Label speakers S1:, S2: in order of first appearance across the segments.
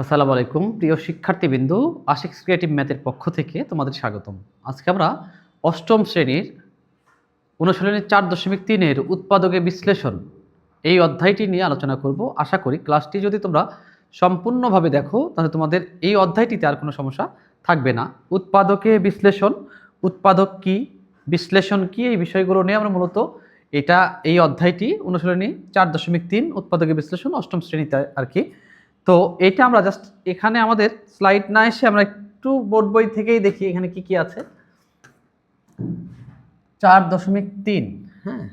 S1: আসসালামু আলাইকুম প্রিয় শিক্ষার্থীবৃন্দ, আশিকস ক্রিয়েটিভ ম্যাথের পক্ষ থেকে তোমাদের স্বাগতম। আজকে আমরা অষ্টম শ্রেণীর অনুশীলনী 4.3 উৎপাদকে বিশ্লেষণ এই অধ্যায়টি নিয়ে আলোচনা করব। আশা করি ক্লাসটি যদি তোমরা সম্পূর্ণভাবে দেখো তাহলে তোমাদের এই অধ্যায়টিতে আর কোনো সমস্যা থাকবে না। উৎপাদকে বিশ্লেষণ, উৎপাদক কি, বিশ্লেষণ কি, এই বিষয়গুলো নিয়ে আমরা মূলত এই অধ্যায়টি অনুশীলনী 4.3 উৎপাদকে বিশ্লেষণ অষ্টম শ্রেণীতে আর কি। তো এটা আমরা জাস্ট এখানে আমাদের স্লাইড না এসে আমরা একটু বোর্ড বই থেকেই দেখি এখানে কি কি আছে। 4.3, হ্যাঁ,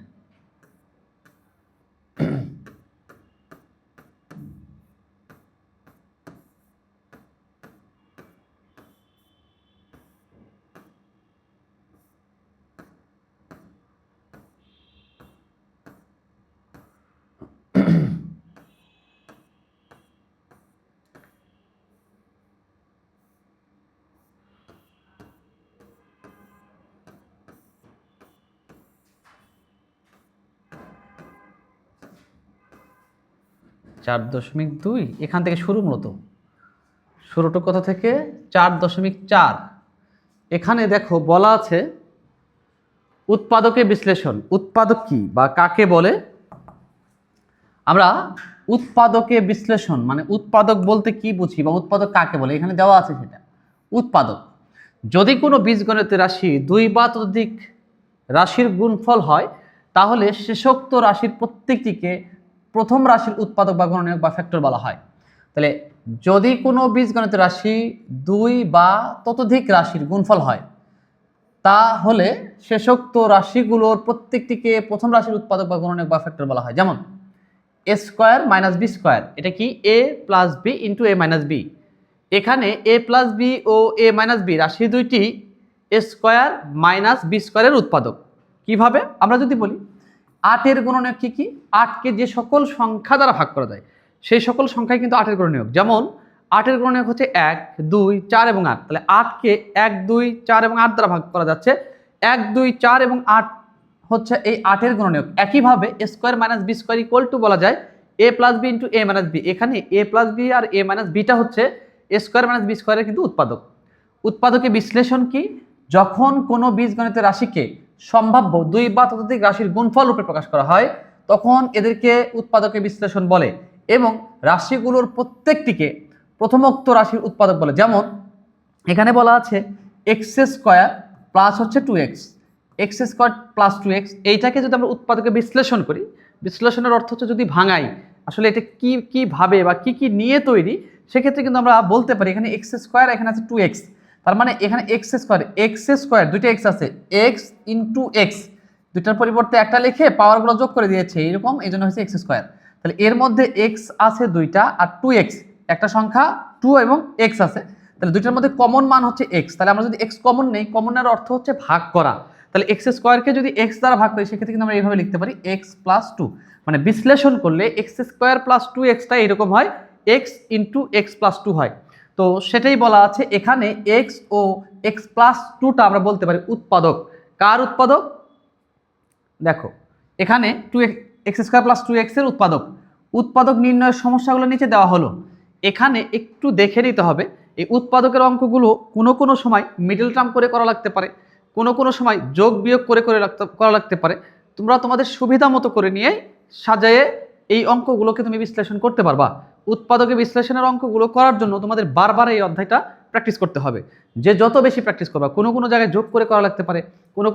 S1: চার দশমিক দুই এখান থেকে শুরু, মূলত শুরুটা কোথা থেকে? 4.4। এখানে দেখো বলা আছে উৎপাদকে বিশ্লেষণ। উৎপাদক কি বা কাকে বলে? আমরা উৎপাদকে বিশ্লেষণ মানে উৎপাদক বলতে কি বুঝি বা উৎপাদক কাকে বলে এখানে দেওয়া আছে। সেটা উৎপাদক যদি কোনো বীজগণিতের রাশি দুই বা ততোধিক রাশির গুণফল হয় তাহলে শেষোক্ত রাশির প্রত্যেকটিকে প্রথম রাশির উৎপাদক বা গুণনীয়ক বা ফ্যাক্টর বলা হয়। তাহলে যদি কোনো বীজগণিতের রাশি দুই বা ততোধিক রাশির গুণফল হয় তাহলে শেষোক্ত রাশিগুলোর প্রত্যেকটিকে প্রথম রাশির উৎপাদক বা গুণনীয়ক বা ফ্যাক্টর বলা হয়। যেমন এ স্কোয়ার মাইনাস বি স্কোয়ার, এটা কি এ plus B into A minus B. এখানে A plus B O A minus B রাশি দুইটি এ স্কোয়ার মাইনাস বি স্কোয়ারের উৎপাদক। কিভাবে? আমরা যদি বলি 8-এর গুণনীয়ক কি কি? 8কে যে সকল সংখ্যা দ্বারা ভাগ করা যায় সেই সকল সংখ্যাই কিন্তু 8-এর গুণনীয়ক। যেমন 8-এর গুণনীয়ক হচ্ছে 1, 2, 4 এবং 8। তাহলে 8কে 1, 2, 4 এবং 8 দ্বারা ভাগ করা যাচ্ছে। 1, 2, 4 এবং 8 হচ্ছে এই 8-এর গুণনীয়ক। একইভাবে A square minus B square equal to বলা যায় A plus B into A minus B. এখানে এ প্লাস বি আর এ মাইনাস বিটা হচ্ছে এ স্কোয়ার মাইনাস বি স্কোয়ারের কিন্তু উৎপাদক। উৎপাদকে বিশ্লেষণ কি? যখন কোনো বীজগণিতের রাশিকে সম্ভাব্য দুই বা ততোধিক রাশির গুণফল রূপে প্রকাশ করা হয় তখন এদেরকে উৎপাদকে বিশ্লেষণ বলে এবং রাশিগুলোর প্রত্যেকটিকে প্রথমোক্ত রাশির উৎপাদক বলে। যেমন এখানে বলা আছে এক্স স্কোয়ার প্লাস হচ্ছে 2x, x square plus 2x। এইটাকে যদি আমরা উৎপাদকে বিশ্লেষণ করি, বিশ্লেষণের অর্থ হচ্ছে যদি ভাঙাই আসলে এটা কি কিভাবে বা কি নিয়ে তৈরি, সেক্ষেত্রে কিন্তু আমরা বলতে পারি এখানে এক্স স্কোয়ার, এখানে আছে 2x। তার মানে এখানে এক্স স্কোয়ার দুইটা এক্স আছে, এক্স ইন্টু এক্স, দুইটার পরিবর্তে একটা লিখে পাওয়ারগুলো যোগ করে দিয়েছে এইরকম, এই জন্য হচ্ছে এক্স স্কোয়ার। তাহলে এর মধ্যে এক্স আছে দুইটা আর 2x একটা সংখ্যা 2 এবং এক্স আছে। তাহলে দুইটার মধ্যে কমন মান হচ্ছে এক্স। তাহলে আমরা যদি এক্স কমন নেই, কমনের অর্থ হচ্ছে ভাগ করা। তাহলে এক্স স্কোয়ারকে যদি এক্স দ্বারা ভাগ করি সেক্ষেত্রে কিন্তু আমরা এইভাবে লিখতে পারি এক্স প্লাস 2। মানে বিশ্লেষণ করলে এক্স স্কোয়ার প্লাস 2xটা এরকম হয়, এক্স ইন্টু এক্স প্লাস 2 হয়। তো সেটাই বলা আছে এখানে এক্স ও এক্স প্লাস 2টা আমরা বলতে পারি উৎপাদক। কার উৎপাদক? দেখো এখানে এক্স স্কোয়ার প্লাস 2x এর উৎপাদক। উৎপাদক নির্ণয়ের সমস্যাগুলো নিচে দেওয়া হলো। এখানে একটু দেখে নিতে হবে এই উৎপাদকের অঙ্কগুলো কোনো সময় মিডল টার্ম করে করা লাগতে পারে, কোনো সময় যোগ বিয়োগ করে করা লাগতে পারে। তোমরা তোমাদের সুবিধা মতো করে নিয়ে সাজায়ে এই অঙ্কগুলোকে তুমি বিশ্লেষণ করতে পারবা। উৎপাদকে বিশ্লেষণের অঙ্কগুলো করার জন্য তোমাদের বারবার এই অধ্যায়টা প্র্যাকটিস করতে হবে। যে যত বেশি প্র্যাকটিস করবা, কোনো জায়গায় যোগ করে করা লাগতে পারে,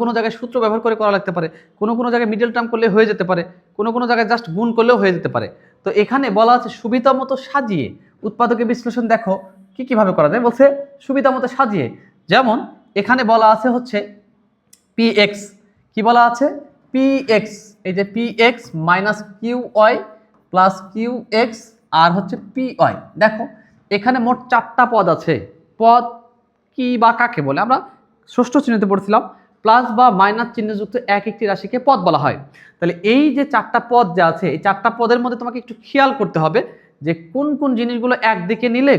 S1: কোনো জায়গায় সূত্র ব্যবহার করে করা লাগতে পারে, কোনো জায়গায় মিডল টার্ম করলে হয়ে যেতে পারে, কোনো জায়গায় জাস্ট গুণ করলেও হয়ে যেতে পারে। তো এখানে বলা আছে সুবিধা মতো সাজিয়ে উৎপাদকে বিশ্লেষণ দেখো কিভাবে করা যায়। বলছে সুবিধা মতো সাজিয়ে। যেমন এখানে বলা আছে হচ্ছে পি এক্স, কি বলা আছে? পি এক্স, এই যে P X minus Q Y plus Q X আর হচ্ছে পি ওয়াই। দেখো এখানে মোট 4টা পদ আছে। পদ কি বা কাকে বলে? আমরা ষষ্ঠ শ্রেণীতে পড়ছিলাম প্লাস বা মাইনাস চিহ্নযুক্ত একটি রাশিকে পদ বলা হয়। তাহলে এই যে 4টা পদ যা আছে এই 4টা পদের মধ্যে তোমাকে একটু খেয়াল করতে হবে যে কোন জিনিসগুলো একদিকে নিলে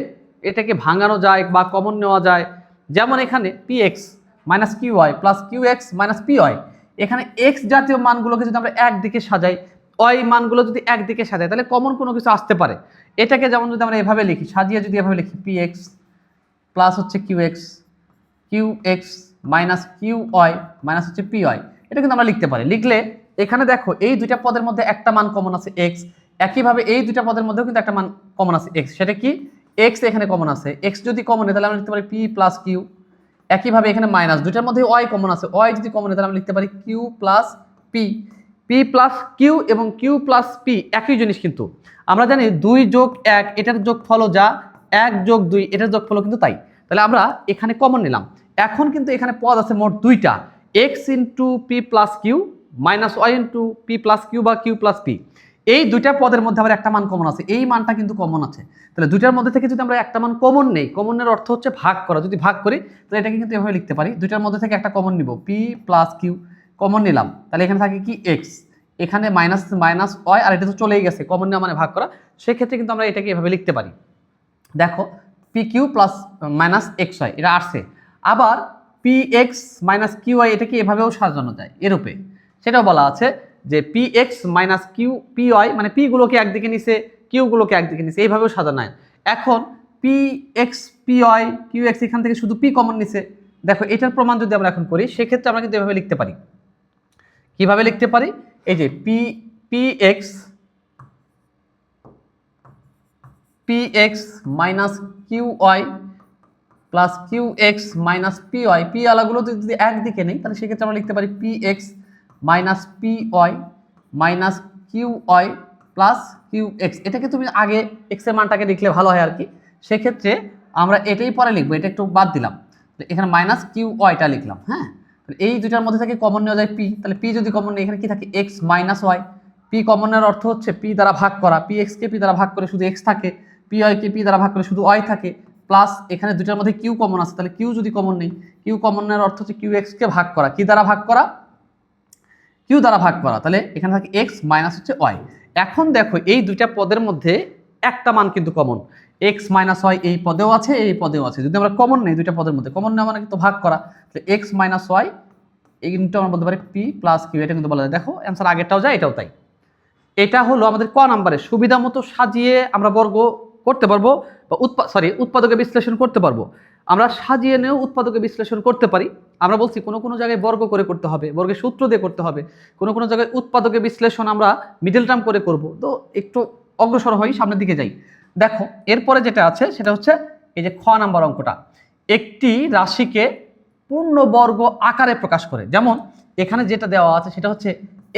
S1: এটাকে ভাঙানো যায় বা কমন নেওয়া যায়। যেমন এখানে P X minus Q Y plus Q X minus P Y, এখানে এক্স জাতীয় মানগুলোকে যদি আমরা একদিকে সাজাই ওই মানগুলো যদি একদিকে সাজায় তাহলে কমন কোনো কিছু আসতে পারে। এটাকে যেমন যদি আমরা এভাবে লিখি, সাজিয়ে যদি এভাবে লিখি পি এক্স প্লাস হচ্ছে Q X minus Q Y minus হচ্ছে পি ওয়াই, এটা কিন্তু আমরা লিখতে পারি। লিখলে এখানে দেখো এই দুইটা পদের মধ্যে একটা মান কমন আছে এক্স, একইভাবে এই দুইটা পদের মধ্যেও কিন্তু একটা মান কমন আছে এক্স, সেটা কি এক্স এখানে কমন আছে, এক্স যদি কমন হয় তাহলে আমরা লিখতে পারি পি প্লাস কিউ। একইভাবে এখানে মাইনাস, দুইটার মধ্যে ওয়াই কমন আছে, ওয়াই যদি কমন হয় তাহলে আমরা লিখতে পারি Q plus P. P plus Q এবং কিউ প্লাস পি একই জিনিস, কিন্তু আমরা জানি 2 যোগ 1 এটার যোগফলও যা, 1 যোগ 2 এটার যোগফলও কিন্তু তাই। তাহলে আমরা এখানে কমন নিলাম। এখন কিন্তু এখানে পদ আছে মোট দুইটা, X into P plus Q minus Y into P plus Q বা কিউ প্লাস পি। এই দুইটা পদের মধ্যে আবার একটা মান কমন আছে, এই মানটা কিন্তু কমন আছে। তাহলে দুইটার মধ্যে থেকে যদি আমরা একটা মান কমন নেই, কমনের অর্থ হচ্ছে ভাগ করা, যদি ভাগ করি তাহলে এটাকে কিন্তু এভাবে লিখতে পারি, দুইটার মধ্যে থেকে একটা কমন নিব, পি প্লাস কিউ কমন নিলাম, তাহলে এখানে থাকে কি এক্স, এখানে মাইনাস মাইনাস ওয়াই, আর এটা তো চলেই গেছে, কমন নেওয়া মানে ভাগ করা, সেক্ষেত্রে কিন্তু আমরা এটাকে এভাবে লিখতে পারি। দেখো P Q plus minus X Y এটা আসছে, আবার P X minus Q Y এটাকে এভাবেও সাজানো যায় এরূপে, সেটাও বলা আছে যে P X minus Q P Y, মানে পি গুলোকে একদিকে নিছে কিউ গুলোকে একদিকে নিছে, এইভাবেও সাজানো হয়। এখন P X P Y Q X এখান থেকে শুধু পি কমন নিছে, দেখো এটার প্রমাণ যদি আমরা এখন করি সেক্ষেত্রে আমরা কিন্তু এভাবে লিখতে পারি। কিভাবে লিখতে পারি, এই যে P X minus Q Y plus Q X minus P Y, P আলাগুলো যদি একদিকে নেই তাহলে সেক্ষেত্রে আমরা লিখতে পারি P X minus P Y minus Q Y plus Q X. এটাকে তুমি আগে এক্স এর মানটাকে লিখলে ভালো হয় আর কি, সেক্ষেত্রে আমরা এটাই পরে লিখবো, এটা একটু বাদ দিলাম, এখানে মাইনাস কিউ ওয়াইটা লিখলাম। হ্যাঁ, এই দুইটার মধ্যে থেকে কমন নেওয়া যায় পি, তাহলে পি যদি কমন নেই এখানে কি থাকে এক্স মাইনাস ওয়াই, পি কমনের অর্থ হচ্ছে পি দ্বারা ভাগ করা, পি এক্সকে পি দ্বারা ভাগ করে শুধু এক্স থাকে, পি ওয়াইকে পি দ্বারা ভাগ করে শুধু ওয়াই থাকে, প্লাস এখানে দুইটার মধ্যে কিউ কমন আছে, তাহলে কিউ যদি কমন নেই, কিউ কমনের অর্থ হচ্ছে কিউ এক্সকে ভাগ করা, কি দ্বারা ভাগ করা কিউ দ্বারা ভাগ করা, তাহলে এখানে থাকে এক্স মাইনাস হচ্ছে ওয়াই। এখন দেখো এই দুইটা পদের মধ্যে একটা মান কিন্তু কমন, এক্স মাইনাস ওয়াই এই পদেও আছে এই পদেও আছে, যদি আমরা কমন নেই দুইটা পদের মধ্যে, কমন নেওয়া মানে কিন্তু ভাগ করা, তাহলে এক্স মাইনাস ওয়াই এই কিন্তু আমরা বলতে পারি পি প্লাস কিউ, এটা কিন্তু বলা যায়। দেখো অ্যান্সার আগেরটাও যায় এটাও তাই। এটা হলো আমাদের ক নাম্বারে, সুবিধা মতো সাজিয়ে আমরা বর্গ করতে পারবো বা উৎপাদকে বিশ্লেষণ করতে পারবো। আমরা সাজিয়ে নিয়েও উৎপাদকে বিশ্লেষণ করতে পারি। আমরা বলছি কোনো কোনো জায়গায় বর্গ করে করতে হবে, বর্গের সূত্র দিয়ে করতে হবে, কোনো কোনো জায়গায় উৎপাদকে বিশ্লেষণ আমরা মিডল টার্ম করে করব। তো একটু অগ্রসর হই, সামনের দিকে যাই। দেখো এরপরে যেটা আছে সেটা হচ্ছে এই যে খ নাম্বার অঙ্কটা, একটি রাশিকে পূর্ণবর্গ আকারে প্রকাশ করে। যেমন এখানে যেটা দেওয়া আছে সেটা হচ্ছে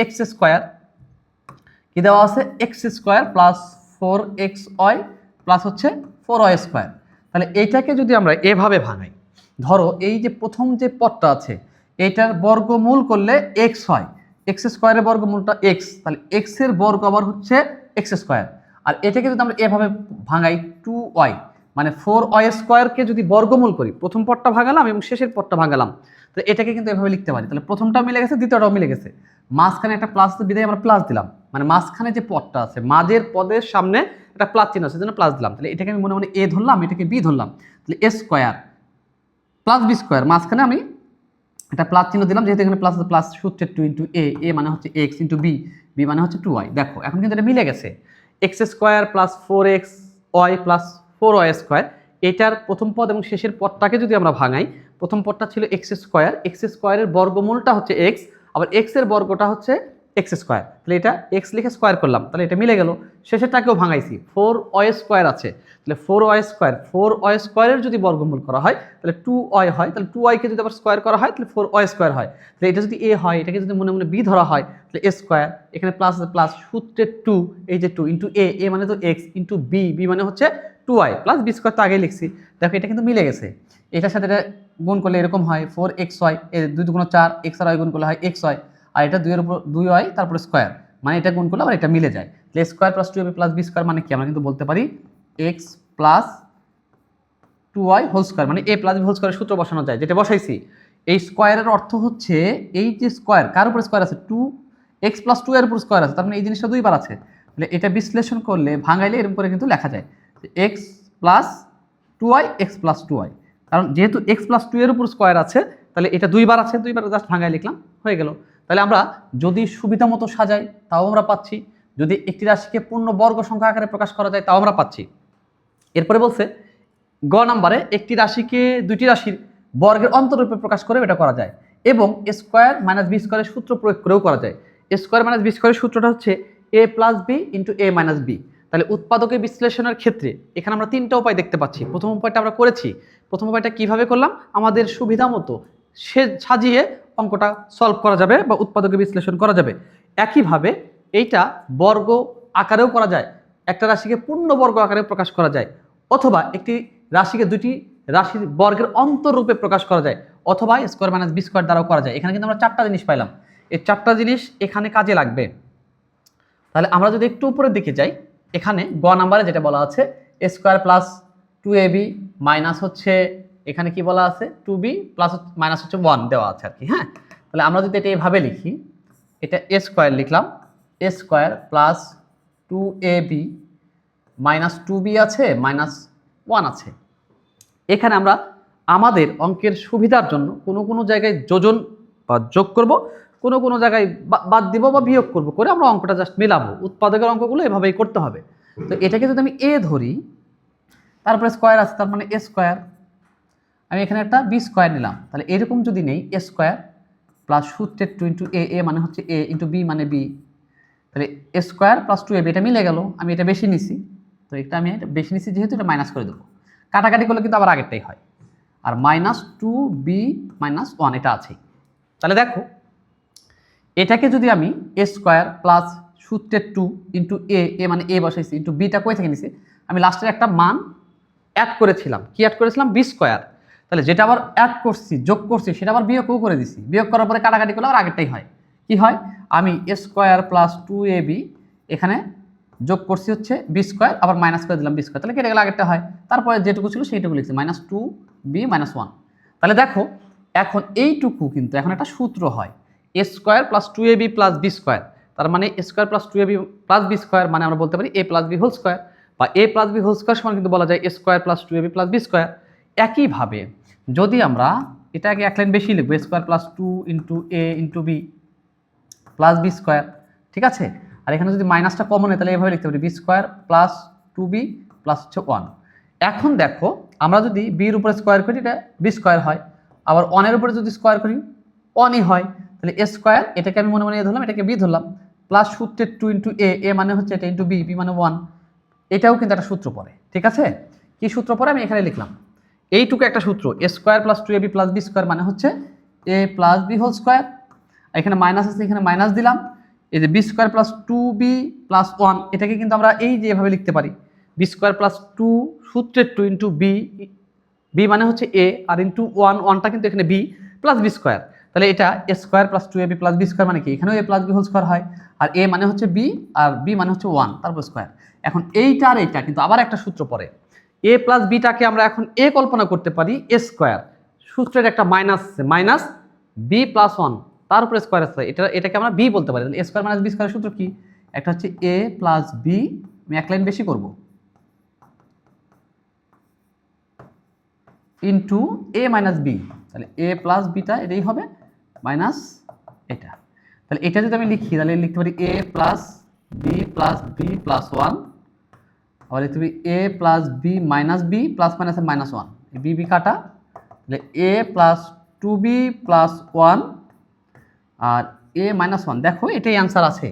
S1: এক্স স্কোয়ার, কি দেওয়া আছে X square plus 4xy plus হচ্ছে 4y স্কোয়ার। তাহলে এইটাকে যদি আমরা এভাবে ভাঙাই, ধরো এই যে প্রথম যে পদটা আছে এটার বর্গমূল করলে এক্স হয়, এক্স স্কোয়ারের বর্গমূলটা এক্স, তাহলে এক্স এর বর্গ আবার হচ্ছে এক্স স্কোয়ার। আর এটাকে যদি আমরা এভাবে ভাঙাই 2y, মানে 4y স্কোয়ারকে যদি বর্গমূল করি, প্রথম পদটা ভাঙালাম এবং শেষের পদটা ভাঙালাম, তো এটাকে কিন্তু এভাবে লিখতে পারি। তাহলে প্রথমটাও মিলে গেছে, দ্বিতীয়টাও মিলে গেছে, মাঝখানে একটা প্লাস বিদায় আমরা প্লাস দিলাম, মানে মাঝখানে যে পদটা আছে মাঝের পদের সামনে একটা প্লাস চিহ্ন আছে, জন্য প্লাস দিলাম। তাহলে এটাকে আমি মনে মনে এ ধরলাম, এটাকে বি ধরলাম, তাহলে A square plus B square, মাঝখানে আমি একটা প্লাস চিহ্ন দিলাম, যেহেতু এখানে প্লাস প্লাস সূত্রের 2 ইন্টু এ মানে হচ্ছে এক্স ইন্টু বি মানে হচ্ছে 2y। দেখো এখন কিন্তু এটা মিলে গেছে, x square plus 4xy plus 4y square, এটার প্রথম পদ এবং শেষের পদটাকে যদি আমরা ভাঙাই, প্রথম পদটা ছিল এক্স স্কোয়ারের বর্গমূলটা হচ্ছে এক্স, আবার এক্স এর বর্গটা হচ্ছে এক্স স্কোয়ার, তাহলে এটা এক্স লিখে স্কোয়ার করলাম, তাহলে এটা মিলে গেল। শেষেরটাকেও ভাঙাইছি, 4y স্কোয়ার আছে, তাহলে 4y স্কোয়ারের যদি বর্গমূল করা হয় তাহলে 2y হয়, তাহলে 2y-কে যদি আবার স্কোয়ার করা হয় তাহলে 4y স্কোয়ার হয়। তাহলে এটা যদি এ হয়, এটাকে যদি মনে মনে বি ধরা হয় তাহলে এ স্কোয়ার, এখানে প্লাস প্লাস সূত্রের 2, এই যে 2 ইন্টু এ মানে তো এক্স ইন্টু বি মানে হচ্ছে 2y প্লাস বি স্কোয়ার, তো আগেই লিখছি। দেখো এটা কিন্তু মিলে গেছে, এটার সাথে এটা গুণ করলে এরকম হয় 4xy, এর 2 2 4, এক্স আর ওয়াই গুণ করলে হয় xy, আর এটা 2 এর উপর 2y তারপরে স্কোয়ার, মানে এটা গুণ করলে আবার এটা মিলে যায়। তাহলে square plus 2ab plus B square মানে কি, আমরা কিন্তু বলতে পারি X plus 2y whole square, মানে a প্লাস বি হোল স্কোয়ারের সূত্র বসানো যায়, যেটা বসাইছি। এই স্কোয়ারের অর্থ হচ্ছে এই যে স্কোয়ার, কার উপর স্কোয়ার আছে 2x প্লাস 2 এর উপর স্কোয়ার আছে, তার মানে এই জিনিসটা দুইবার আছে। তাহলে এটা বিশ্লেষণ করলে ভাঙাইলে এরকম করে কিন্তু লেখা যায় X plus 2y x plus 2y, কারণ যেহেতু এক্স প্লাস 2 এর উপর স্কোয়ার আছে তাহলে এটা দুইবার আছে, দুইবার জাস্ট ভাঙাই লিখলাম, হয়ে গেল। তাহলে আমরা যদি সুবিধা মতো সাজাই তাও আমরা পাচ্ছি, যদি একটি রাশিকে পূর্ণ বর্গ সংখ্যা আকারে প্রকাশ করা যায় তাও আমরা পাচ্ছি। এরপরে বলছে গ নাম্বারে একটি রাশিকে দুইটি রাশির বর্গের অন্তরূপে প্রকাশ করে এটা করা যায়, এবং স্কোয়ার মাইনাস বি স্কোয়ারের সূত্র প্রয়োগ করেও করা যায়। স্কোয়ার মাইনাস বি স্কোয়ারের সূত্রটা হচ্ছে A plus B into A minus B. তাহলে উৎপাদকের বিশ্লেষণের ক্ষেত্রে এখানে আমরা তিনটা উপায় দেখতে পাচ্ছি। প্রথম উপায়টা আমরা করেছি। প্রথম উপায়টা কিভাবে করলাম, আমাদের সুবিধা মতো সাজিয়ে অঙ্কটা সলভ করা যাবে বা উৎপাদকের বিশ্লেষণ করা যাবে। একইভাবে এইটা বর্গ আকারেও করা যায়, একটা রাশিকে পূর্ণ বর্গ আকারে প্রকাশ করা যায়, অথবা একটি রাশিকে দুটি রাশির বর্গের অন্তররূপে প্রকাশ করা যায়, অথবা স্কোয়ার মাইনাস বি স্কোয়ার দ্বারাও করা যায়। এখানে কিন্তু আমরা চারটা জিনিস পাইলাম, এই চারটা জিনিস এখানে কাজে লাগবে। তাহলে আমরা যদি একটু উপরের দিকে যাই, এখানে গ নাম্বারে যেটা বলা আছে এ স্কোয়ার প্লাস 2ab মাইনাস হচ্ছে এখানে কি বলা আছে 2b প্লাস মাইনাস হচ্ছে 1 দেওয়া আছে আর কি। হ্যাঁ, তাহলে আমরা যদি এটা এভাবে লিখি, এটা এ স্কোয়ার লিখলাম, এ square plus 2ab minus 2b আছে মাইনাস 1 আছে। এখানে আমরা আমাদের অঙ্কের সুবিধার জন্য কোনো কোনো জায়গায় যোজন বা যোগ করব, কোনো কোনো জায়গায় বাদ দিব বা বিয়োগ করব, করে আমরা অঙ্কটা জাস্ট মেলাবো। উৎপাদকের অঙ্কগুলো এভাবেই করতে হবে। তো এটাকে যদি আমি এ ধরি, তারপরে স্কোয়ার আছে, তার মানে এ স্কোয়ার, আমি এখানে একটা বি স্কোয়ার নিলাম। তাহলে এরকম যদি নেই এ স্কোয়ার প্লাস সূত্রের 2 ইন্টু এ, এ মানে হচ্ছে এ ইন্টু বি মানে বি, তাহলে এ স্কোয়ার প্লাস 2ab এটা মিলে গেল। আমি এটা বেশি নিছি, তো এটা আমি এটা বেশি নিছি যেহেতু এটা মাইনাস করে দেবো। কাটাকাটি করলে কিন্তু আবার আগেরটাই হয়। আর মাইনাস 2b মাইনাস 1 এটা আছেই। তাহলে দেখো এটাকে যদি আমি এ স্কোয়ার প্লাস সূত্রের 2 ইন্টু এ, এ মানে এ বসাইছি, ইন্টু বিটা কই থেকে নিছি, আমি লাস্টের একটা মান অ্যাড করেছিলাম। কি অ্যাড করেছিলাম? B square. তাহলে যেটা আবার অ্যাড করছি, যোগ করছি, সেটা আবার বিয়োগও করে দিছি। বিয়োগ করার পরে কাটাকাটি করলে আবার আগেরটাই হয়। কি হয়? আমি এ স্কোয়ার প্লাস 2ab এখানে যোগ করছি হচ্ছে বি স্কোয়ার, আবার মাইনাস করে দিলাম বি স্কোয়ার, তাহলে কেটে গেলে আগেরটা হয়। তারপরে যেটুকু ছিল সেইটুকু লিখছি মাইনাস 2b মাইনাস 1। তাহলে দেখো এখন এইটুকু কিন্তু এখন একটা সূত্র হয়, A square plus 2ab plus B square. তার মানে A square plus 2ab plus B square মানে আমরা বলতে পারি A plus B whole square, বা A plus B whole square সমান কিন্তু বলা যায় A square plus 2ab plus B square. একইভাবে যদি আমরা এটাকে এক লাইন বেশি লিখবো, square plus 2 into A into B plus B square, ঠিক আছে। আর এখানে যদি মাইনাসটা কমন হয় তাহলে এভাবে লিখতে পারি B square plus 2b plus হচ্ছে 1। এখন দেখো আমরা যদি বির উপরে স্কোয়ার করি এটা বি স্কোয়ার হয়, আবার 1 এর উপরে যদি স্কোয়ার করি 1ই হয়। তাহলে এ স্কোয়ার, এটাকে আমি মনে মনে এ ধরলাম, এটাকে বি ধরলাম, প্লাস সূত্রের 2 ইন্টু এ, এ মানে হচ্ছে এটা ইন্টু বি, বি মানে 1। এটাও কিন্তু একটা সূত্র পড়ে, ঠিক আছে। কি সূত্র পড়ে আমি এখানে লিখলাম, এইটুকু একটা সূত্র, A square plus 2ab plus B square মানে হচ্ছে A plus B whole square. এখানে মাইনাস আছে, এখানে মাইনাস দিলাম। এই যে B square plus 2b plus 1, এটাকে কিন্তু আমরা এই যে এভাবে লিখতে পারি, বি স্কোয়ার প্লাস 2 সূত্রের 2 ইন্টু বি, বি মানে হচ্ছে এ, আর ইন্টু 1, 1টা কিন্তু এখানে বি প্লাস বি স্কোয়ার। তাহলে এটা A square plus 2ab plus B square মানে কি, এখানেও A plus B whole square হয়, আর এ মানে হচ্ছে বি আর বি মানে হচ্ছে 1 তারপর স্কোয়ার। এখন এইটা আর এইটা কিন্তু আবার একটা সূত্র পড়ে, এ প্লাস বিটাকে আমরা এখন এ কল্পনা করতে পারি এ স্কোয়ার, সূত্রের একটা মাইনাস আছে, মাইনাস বি প্লাস 1 তার উপরে স্কোয়ার আছে, এটাকে আমরা বি বলতে পারি। তাহলে এ স্কোয়ার মাইনাস বি স্কোয়ারের সূত্র কি? একটা হচ্ছে এ প্লাস বি, আমি এক লাইন বেশি করব, ইন্টু এ মাইনাস বি। তাহলে এ প্লাস বিটা এটাই হবে মাইনাস এটা। তাহলে এটা যদি আমি লিখি তাহলে লিখতে পারি এ প্লাস বি প্লাস 1, আবার লিখতে পারি A plus B minus B plus মাইনাসে মাইনাস 1, বি বি কাটা, তাহলে এ প্লাস 2b প্লাস 1 আর এ মাইনাস 1। দেখো এটাই অ্যান্সার আছে।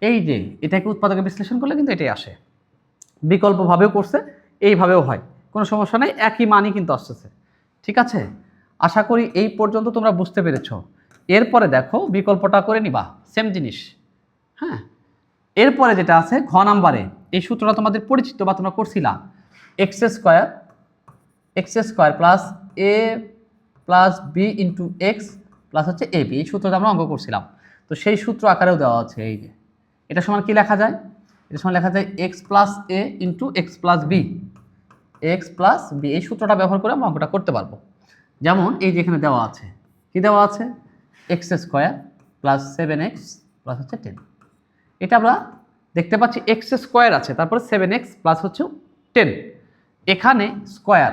S1: এই যে এটাকে উৎপাদকে বিশ্লেষণ করলে কিন্তু এটাই আসে, বিকল্পভাবেও করছে, এইভাবেও হয়, কোনো সমস্যা নেই, একই মানই কিন্তু আসতেছে, ঠিক আছে। আশা করি এই পর্যন্ত তোমরা বুঝতে পেরেছ। এরপরে দেখো বিকল্পটা করে নিবা, সেম জিনিস। হ্যাঁ, এরপরে যেটা আছে ঘ নাম্বারে, এই সূত্রটা তোমাদের পরিচিত বা তোমরা করছিলা, X square plus A plus B into X plus হচ্ছে এ বি, এই সূত্রটা আমরা অঙ্ক করছিলাম। তো সেই সূত্র আকারেও দেওয়া আছে, এই যে এটা সমান কি লেখা যায়, এটা সমান লেখা যায় X plus A into X plus B, X plus B. এই সূত্রটা ব্যবহার করে আমরা অঙ্কটা করতে পারবো। যেমন এই যে এখানে দেওয়া আছে, কি দেওয়া আছে, X square plus 7x plus হচ্ছে 10। এটা আমরা দেখতে পাচ্ছি এক্স স্কোয়ার আছে, তারপরে 7x প্লাস হচ্ছে 10। এখানে স্কোয়ার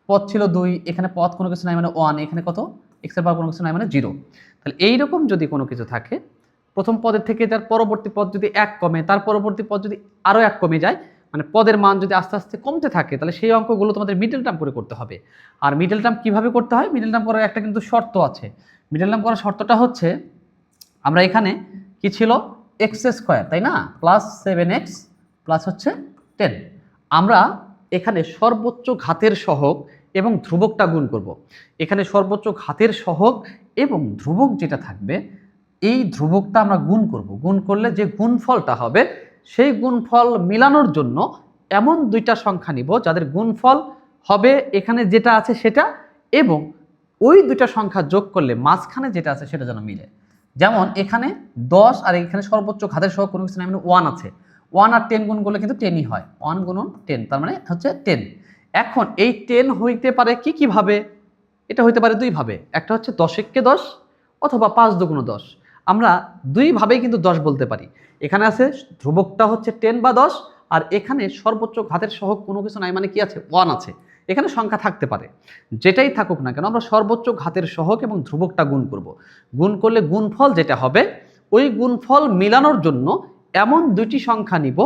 S1: পদ ছিল 2, এখানে পদ কোনো কিছু নাই মানে 1, এখানে কত এক্সের পাওয়ার কোনো কিছু নাই মানে 0। তাহলে এইরকম যদি কোনো কিছু থাকে প্রথম পদের থেকে যার পরবর্তী পদ যদি 1 কমে, তার পরবর্তী পদ যদি আরও 1 কমে যায়, মানে পদের মান যদি আস্তে আস্তে কমতে থাকে, তাহলে সেই অঙ্কগুলো তোমাদের মিডল টার্ম করে করতে হবে। আর মিডল টার্ম কীভাবে করতে হয়? মিডল টার্ম করার একটা কিন্তু শর্ত আছে। মিডল টার্ম করার শর্তটা হচ্ছে, আমরা এখানে কি ছিল, এক্স স্কোয়ার, তাই না, প্লাস 7x প্লাস হচ্ছে 10। আমরা এখানে সর্বোচ্চ ঘাতের সহগ এবং ধ্রুবকটা গুণ করব। এখানে সর্বোচ্চ ঘাতের সহগ এবং ধ্রুবক যেটা থাকবে, এই ধ্রুবকটা আমরা গুণ করব। গুণ করলে যে গুণফলটা হবে, সেই গুণফল মিলানোর জন্য এমন দুইটা সংখ্যা নিব যাদের গুণফল হবে এখানে যেটা আছে সেটা, এবং ওই দুইটা সংখ্যা যোগ করলে মাঝখানে যেটা আছে সেটা যেন মিলে। যেমন এখানে 10 আর এখানে সর্বোচ্চ ঘাতের সহগ কোনো কিছু না, মানে 1 আছে। 1 আর 10 গুণ করলে কিন্তু 10ই হয়। 1 গুণন 10, তার মানে হচ্ছে 10। এখন এই 10 হইতে পারে কিভাবে? এটা হইতে পারে দুইভাবে। একটা হচ্ছে 10 একে 10 অথবা 5 দুগুণ 10। আমরা দুইভাবেই কিন্তু 10 বলতে পারি। এখানে আছে ধ্রুবকটা হচ্ছে 10 বা 10, আর এখানে সর্বোচ্চ ঘাতের সহগ কোনো কিছু নাই, মানে কি আছে, 1 আছে। এখানে সংখ্যা থাকতে পারে, যেটাই থাকুক না কেন, আমরা সর্বোচ্চ ঘাতের সহগ এবং ধ্রুবকটা গুণ করব। গুণ করলে গুণফল যেটা হবে, ওই গুণফল মিলানোর জন্য এমন দুইটি সংখ্যা নিব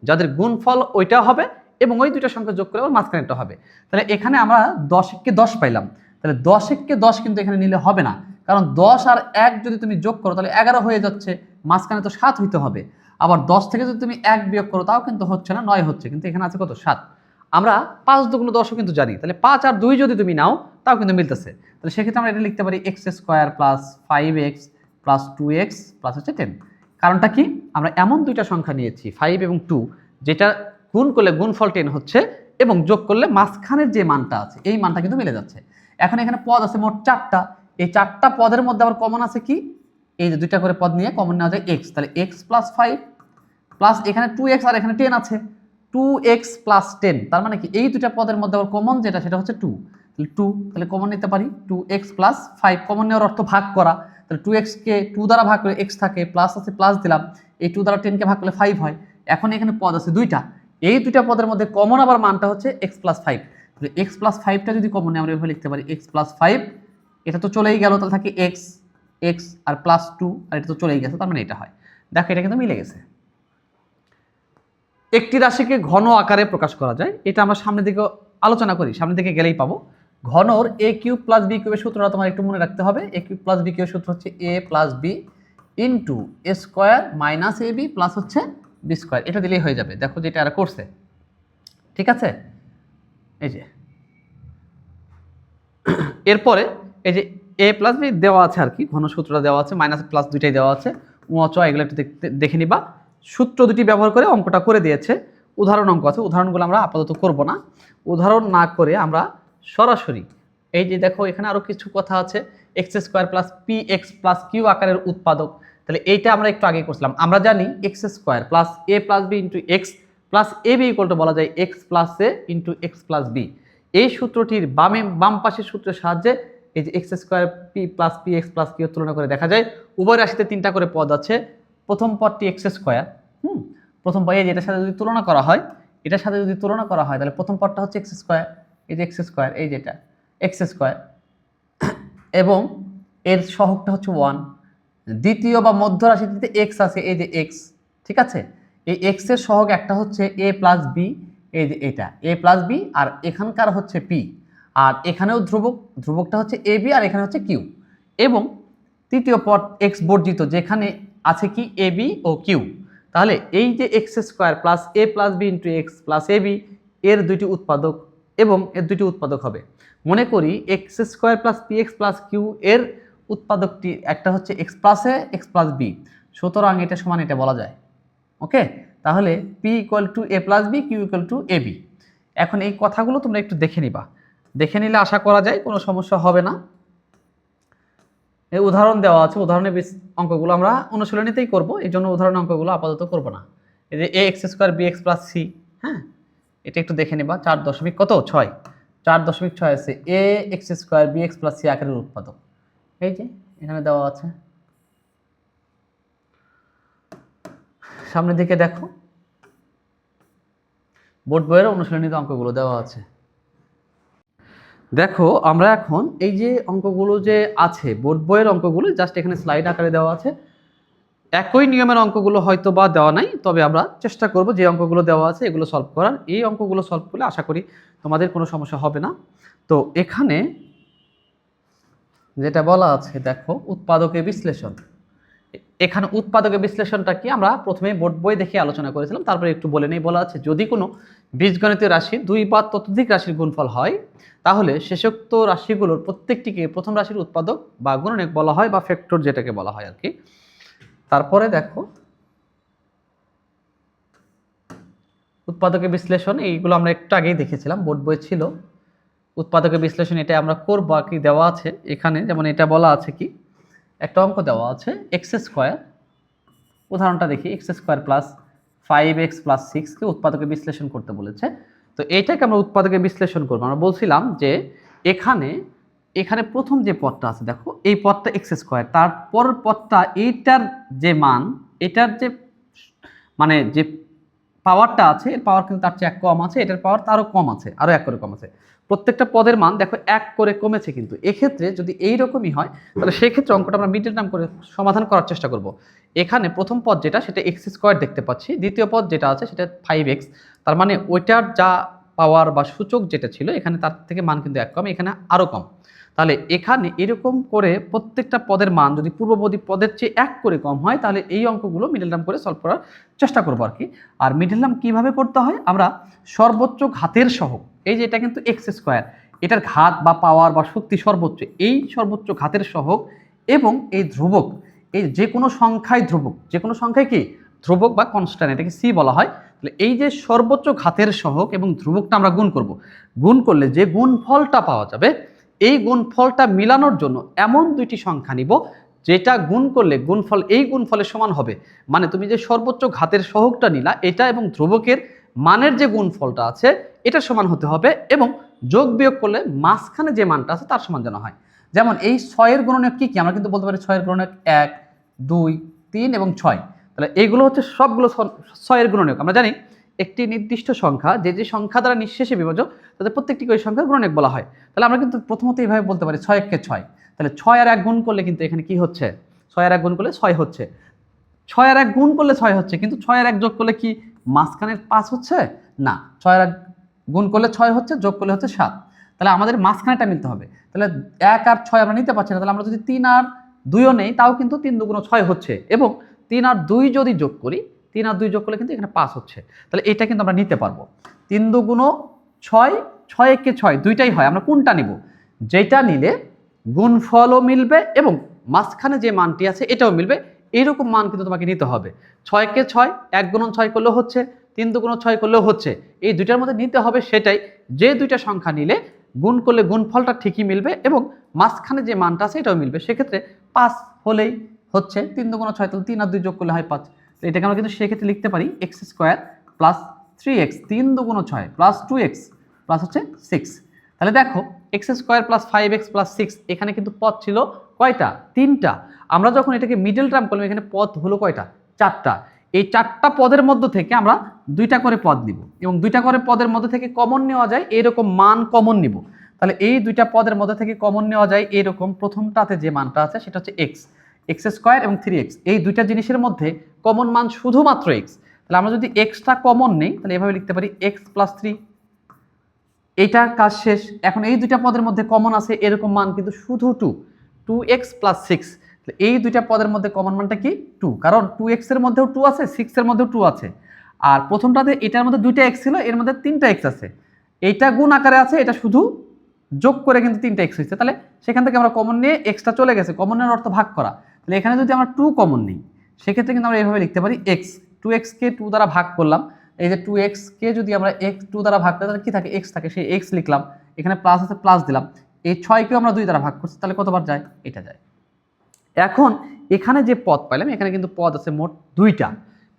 S1: যাদের গুণফল ওইটা হবে এবং ওই দুইটা সংখ্যা যোগ করে আবার মাঝখানেটা হবে। তাহলে এখানে আমরা 10 একে 10 পাইলাম। তাহলে 10 একে 10 কিন্তু এখানে নিলে হবে না, কারণ 10 আর 1 যদি তুমি যোগ করো তাহলে 11 হয়ে যাচ্ছে, মাঝখানে তো 7 হইতে হবে। আবার 10 থেকে যদি তুমি 1 বিয়োগ করো তাও কিন্তু হচ্ছে না, 9 হচ্ছে, কিন্তু এখানে আছে কত, 7। আমরা 5 দুগুণ 10ও কিন্তু জানি, তাহলে 5 আর 2 যদি তুমি নাও তাও কিন্তু মিলতেছে। তাহলে সেক্ষেত্রে আমরা এটা লিখতে পারি x square plus 5x plus 2x plus হচ্ছে 10। কারণটা কি, আমরা এমন দুইটা সংখ্যা নিয়েছি 5 এবং 2, যেটা গুণ করলে গুণফল 10 হচ্ছে এবং যোগ করলে মাঝখানের যে মানটা আছে এই মানটা কিন্তু মিলে যাচ্ছে। এখন এখানে পদ আছে মোট 4টা। এই 4টা পদের মধ্যে আবার কমন আছে কি, এই যে দুইটা করে পদ নিয়ে কমন নেওয়া যায় x, তাহলে x প্লাস 5 প্লাস এখানে 2x আর এখানে 10 আছে, 2x প্লাস 10, তার মানে কি এই দুইটা পদের মধ্যে আবার কমন যেটা সেটা হচ্ছে 2, তাহলে 2, তাহলে কমন নিতে পারি 2x প্লাস 5। কমন নেওয়ার অর্থ ভাগ করা, তাহলে 2x কে 2 দ্বারা ভাগ করে x থাকে, প্লাস আছে প্লাস দিলাম, এই 2 দ্বারা 10 কে ভাগ করলে 5 হয়। এখন এখানে পদ আছে দুইটা, এই দুইটা পদের মধ্যে কমন আবার মানটা হচ্ছে x প্লাস 5। তাহলে x প্লাস 5টা যদি কমন নেই আমরা এভাবে লিখতে পারি x প্লাস 5, এটা তো চলেই গেল, তাহলে থাকে x আর প্লাস 2, আর এটা তো চলেই গেছে, তার মানে এটা হয়। দেখো এটা কিন্তু মিলে গেছে। একটি রাশিকে ঘন আকারে প্রকাশ করা যায়, এটা আমরা সামনের দিকে আলোচনা করি, সামনের দিকে গেলেই পাবো। ঘনর a কিউব প্লাস b কিউবের সূত্রটা তোমার একটু মনে রাখতে হবে। a কিউব প্লাস b কিউবের সূত্র হচ্ছে a plus b into a square minus ab plus হচ্ছে b স্কোয়ার। এটা দিলেই হয়ে যাবে। দেখো যেটা আর করছে, ঠিক আছে। এই যে এরপরে এই যে a প্লাস b দেওয়া আছে আর কি, ঘন সূত্রটা দেওয়া আছে, মাইনাস প্লাস দুইটাই দেওয়া আছে, চ এগুলো একটু দেখে নিবা। সূত্র দুটি ব্যবহার করে অঙ্কটা করে দিয়েছে। উদাহরণ অঙ্ক আছে, উদাহরণগুলো আমরা আপাতত করব না। উদাহরণ না করে আমরা সরাসরি এই যে দেখো এখানে আরও কিছু কথা আছে, X square plus P X plus Q আকারের উৎপাদক। তাহলে এইটা আমরা একটু আগে করছিলাম। আমরা জানি X square plus A plus B into X plus A B equal to বলা যায় X plus A into X plus B. এই সূত্রটির বাম পাশের সূত্রের সাহায্যে এই যে x square P plus P X plus Q তুলনা করে দেখা যায় উভয় রাশিতে 3টা করে পদ আছে। প্রথম পদটি এক্স স্কোয়ার, প্রথম পদ এই যেটার সাথে যদি তুলনা করা হয়, এটার সাথে যদি তুলনা করা হয় তাহলে প্রথম পদটা হচ্ছে এক্স স্কোয়ার, এই যে এক্স স্কোয়ার, এই যেটা এক্স স্কোয়ার, এবং এর সহগটা হচ্ছে 1। দ্বিতীয় বা মধ্য রাশিটিতে এক্স আছে, এই যে এক্স, ঠিক আছে। এই এক্স এর সহগ একটা হচ্ছে এ প্লাস বি, এই যে এটা এ প্লাস বি, আর এখানকার হচ্ছে পি, আর এখানেও ধ্রুবকটা হচ্ছে এ বি, আর এখানে হচ্ছে কিউ। এবং তৃতীয় পদ এক্স বর্জিত, যেখানে আছে কি এ বি ও কিউ। তাহলে এই যে x square plus A plus B into X plus A B এর দুইটি উৎপাদক, এবং এর দুইটি উৎপাদক হবে। মনে করি X square plus P X plus Q এর উৎপাদকটি একটা হচ্ছে X plus A X plus B, সুতরাং এটা সমান এটা বলা যায়। ওকে, তাহলে P equal to A plus B, Q equal to A B. এখন এই কথাগুলো তোমরা একটু দেখে নিবা, দেখে নিলে আশা করা যায় কোনো সমস্যা হবে না। এই উদাহরণ দেওয়া আছে, উদাহরণের অঙ্কগুলো আমরা অনুশীলনীতেই করব, এই জন্য উদাহরণ অঙ্কগুলো আপাতত করব না। এই যে A X square B X plus C, হ্যাঁ, এটা একটু দেখে নিবা। 4.6 আছে A X square B X plus C আকারের উৎপাদক, এই যে এখানে দেওয়া আছে। সামনের দিকে দেখো, বোর্ড বইয়ের অনুশীলনীতে অঙ্কগুলো দেওয়া আছে। দেখো আমরা এখন এই যে অঙ্কগুলো যে আছে বোর্ড বইয়ের অঙ্কগুলো জাস্ট এখানে স্লাইড আকারে দেওয়া আছে, একই নিয়মের অঙ্কগুলো হয়তো বা দেওয়া নাই, তবে আমরা চেষ্টা করব যে অঙ্কগুলো দেওয়া আছে এগুলো সলভ করার। এই অঙ্কগুলো সলভ করলে আশা করি তোমাদের কোনো সমস্যা হবে না। তো এখানে যেটা বলা আছে দেখো, উৎপাদকের বিশ্লেষণ। এখানে উৎপাদকের বিশ্লেষণটা কি আমরা প্রথমে বোর্ড বই দেখে আলোচনা করেছিলাম, তারপরে একটু বলে নেই। বলা আছে যদি কোনো বীজগণিতীয় রাশি দুই বা ততোধিক রাশির গুণফল হয়, তাহলে শেষোক্ত রাশিগুলোর প্রত্যেকটিকে প্রথম রাশির উৎপাদক বা গুণনীয়ক বলা হয়, বা ফ্যাক্টর যেটাকে বলা হয় আর কি। তারপরে দেখো উৎপাদকের বিশ্লেষণ, এইগুলো আমরা একটু আগেই দেখেছিলাম, বোর্ড বই ছিল। উৎপাদকের বিশ্লেষণ এটা আমরা করব কি দেওয়া আছে এখানে, যেমন এটা বলা আছে কি, একটা অঙ্ক দেওয়া আছে এক্স স্কোয়ার, উদাহরণটা দেখি, X square plus 5x plus 6কে উৎপাদকে বিশ্লেষণ করতে বলেছে। তো এইটাকে আমরা উৎপাদকে বিশ্লেষণ করবো। আমরা বলছিলাম যে এখানে এখানে প্রথম যে পদটা আছে দেখো, এই পদটা এক্স স্কোয়ার, তারপর পদটা এইটার যে মান, এটার যে মানে যে পাওয়ারটা আছে, এর পাওয়ার কিন্তু তার চেয়ে এক কম আছে, এটার পাওয়ার তারও কম আছে, আরও এক করে কম আছে। প্রত্যেকটা পদের মান দেখো এক করে কমেছে, কিন্তু এক্ষেত্রে যদি এইরকমই হয় তাহলে সেই ক্ষেত্রে অঙ্কটা আমরা মিডল টার্ম করে সমাধান করার চেষ্টা করব। এখানে প্রথম পদ যেটা সেটা এক্স স্কোয়ার দেখতে পাচ্ছি, দ্বিতীয় পদ যেটা আছে সেটা 5x, তার মানে ওইটার যা পাওয়ার বা সূচক যেটা ছিল এখানে তার থেকে মান কিন্তু এক কম, এখানে আরও কম। তাহলে এখানে এরকম করে প্রত্যেকটা পদের মান যদি পূর্ববর্তী পদের চেয়ে এক করে কম হয়, তাহলে এই অঙ্কগুলো মিডল টার্ম করে সলভ করার চেষ্টা করবো আর কি। আর মিডল টার্ম কীভাবে করতে হয়, আমরা সর্বোচ্চ ঘাতের সহগ, এই যে এটা কিন্তু এক্স স্কোয়ার, এটার ঘাত বা পাওয়ার বা শক্তি সর্বোচ্চ, এই সর্বোচ্চ ঘাতের সহগ এবং এই ধ্রুবক, এই যে কোনো সংখ্যায় ধ্রুবক, যে কোনো সংখ্যায় কি ধ্রুবক বা কনস্ট্যান্ট, এটাকে সি বলা হয়। তাহলে এই যে সর্বোচ্চ ঘাতের সহগ এবং ধ্রুবকটা আমরা গুণ করব। গুণ করলে যে গুণফলটা পাওয়া যাবে, এই গুণফলটা মিলানোর জন্য এমন দুইটি সংখ্যা নিব যেটা গুণ করলে গুণফল এই গুণফলের সমান হবে। মানে তুমি যে সর্বোচ্চ ঘাতের সহগটা নিলা, এটা এবং ধ্রুবকের মানের যে গুণফলটা আছে এটা সমান হতে হবে, এবং যোগ বিয়োগ করলে মাঝখানে যে মানটা আছে তার সমান যেন হয়। যেমন এই 6-এর গুণনীয়ক কি কি, আমরা কিন্তু বলতে পারি 6-এর গুণনীয়ক 1, 2, 3 এবং 6। তাহলে এইগুলো হচ্ছে সবগুলো 6-এর গুণনীয়ক। আমরা জানি একটি নির্দিষ্ট সংখ্যা যে যে সংখ্যা দ্বারা নিঃশেষে বিভাজ্য তাদের প্রত্যেকটিকে ওই সংখ্যার গুণনীয়ক বলা হয়। তাহলে আমরা কিন্তু প্রথমত এইভাবে বলতে পারি 6-কে 6, তাহলে 6 আর 1 গুণ করলে কিন্তু এখানে কি হচ্ছে, 6 আর 1 গুণ করলে 6 হচ্ছে, 6 আর 1 গুণ করলে 6 হচ্ছে, কিন্তু 6 আর 1 যোগ করলে কি মাঝখানের 5 হচ্ছে না, 6 আর 1 গুণ করলে 6 হচ্ছে, যোগ করলে হচ্ছে 7। তাহলে আমাদের মাঝখানেটা মিলতে হবে। তাহলে 1 আর 6 আমরা নিতে পারছি না, তাহলে আমরা যদি 3 আর 2ও নেই তাও কিন্তু 3 দুগুণ 6 হচ্ছে, এবং 3 আর 2 যদি যোগ করি, 3 আর 2 যোগ করলে কিন্তু এখানে 5 হচ্ছে। তাহলে এটা কিন্তু আমরা নিতে পারবো। 3 দুগুণ 6, 6-একে 6 দুইটাই হয়, আমরা কোনটা নিব, যেটা নিলে গুণফলও মিলবে এবং মাঝখানে যে মানটি আছে এটাও মিলবে, এইরকম মান কিন্তু তোমাকে নিতে হবে। 6-কে 6 1 গুণন 6 করলেও হচ্ছে, 3 দুগুণ 6 করলেও হচ্ছে, এই দুইটার মধ্যে নিতে হবে সেটাই, যে দুইটা সংখ্যা নিলে গুণ করলে গুণফলটা ঠিকই মিলবে এবং মাঝখানে যে মানটা আছে এটাও মিলবে। সেক্ষেত্রে 5 হলেই হচ্ছে, 3 দুগুণ 6, তাহলে 3 আর 2 যোগ করলে হয় 5। তো এটাকে আমরা কিন্তু সেক্ষেত্রে লিখতে পারি এক্স স্কোয়ার প্লাস 3x, 3 দুগুণ 6 প্লাস 2x প্লাস হচ্ছে 6। তাহলে দেখো x square plus 5x plus 6, এখানে কিন্তু পদ ছিল কয়টা, 3টা। আমরা যখন এটাকে মিডল টার্ম করলাম, এখানে পদ হলো কয়টা, 4টা। এই 4টা পদের মধ্য থেকে আমরা 2টা করে পদ নিব, এবং 2টা করে পদের মধ্যে থেকে কমন নেওয়া যায় এরকম মান কমন নিব। তাহলে এই 2টা পদের মধ্যে থেকে কমন নেওয়া যায় এরকম, প্রথমটাতে যে মানটা আছে সেটা হচ্ছে এক্স স্কোয়ার এবং 3x, এই দুইটা জিনিসের মধ্যে কমন মান শুধুমাত্র x। তাহলে আমরা যদি এক্সটা কমন নেই তাহলে এভাবে লিখতে পারি x প্লাস 3, এইটার কাজ শেষ। এখন এই দুইটা পদের মধ্যে কমন আছে এরকম মান কিন্তু শুধু 2x প্লাস 6, এই দুইটা পদের মধ্যে কমন মানটা কি 2, কারণ 2x এর মধ্যেও 2 আছে, 6 এর মধ্যেও 2 আছে, আর প্রথমটাতে এটার মধ্যে 2টা x ছিল, এর মধ্যে 3টা x আছে, এইটা গুণ আকারে আছে, এটা শুধু যোগ করে কিন্তু 3টা x হয়েছে। তাহলে সেখান থেকে আমরা কমন নিয়ে এক্সটা চলে গেছে, কমনের অর্থ ভাগ করা। তাহলে এখানে যদি আমরা 2 কমন নিই সেক্ষেত্রে কিন্তু আমরা এইভাবে লিখতে পারি x, 2x কে 2 দ্বারা ভাগ করলাম, এই যে 2x কে যদি আমরা 2 দ্বারা ভাগ করি তাহলে কি থাকে, x থাকে, সেই x লিখলাম, এখানে প্লাস আছে প্লাস দিলাম, এই 6কেও আমরা 2 দ্বারা ভাগ করছি, তাহলে কতবার যায়, এটা যায়। এখন এখানে যে পদ পাইলাম, এখানে কিন্তু পদ আছে মোট 2টা,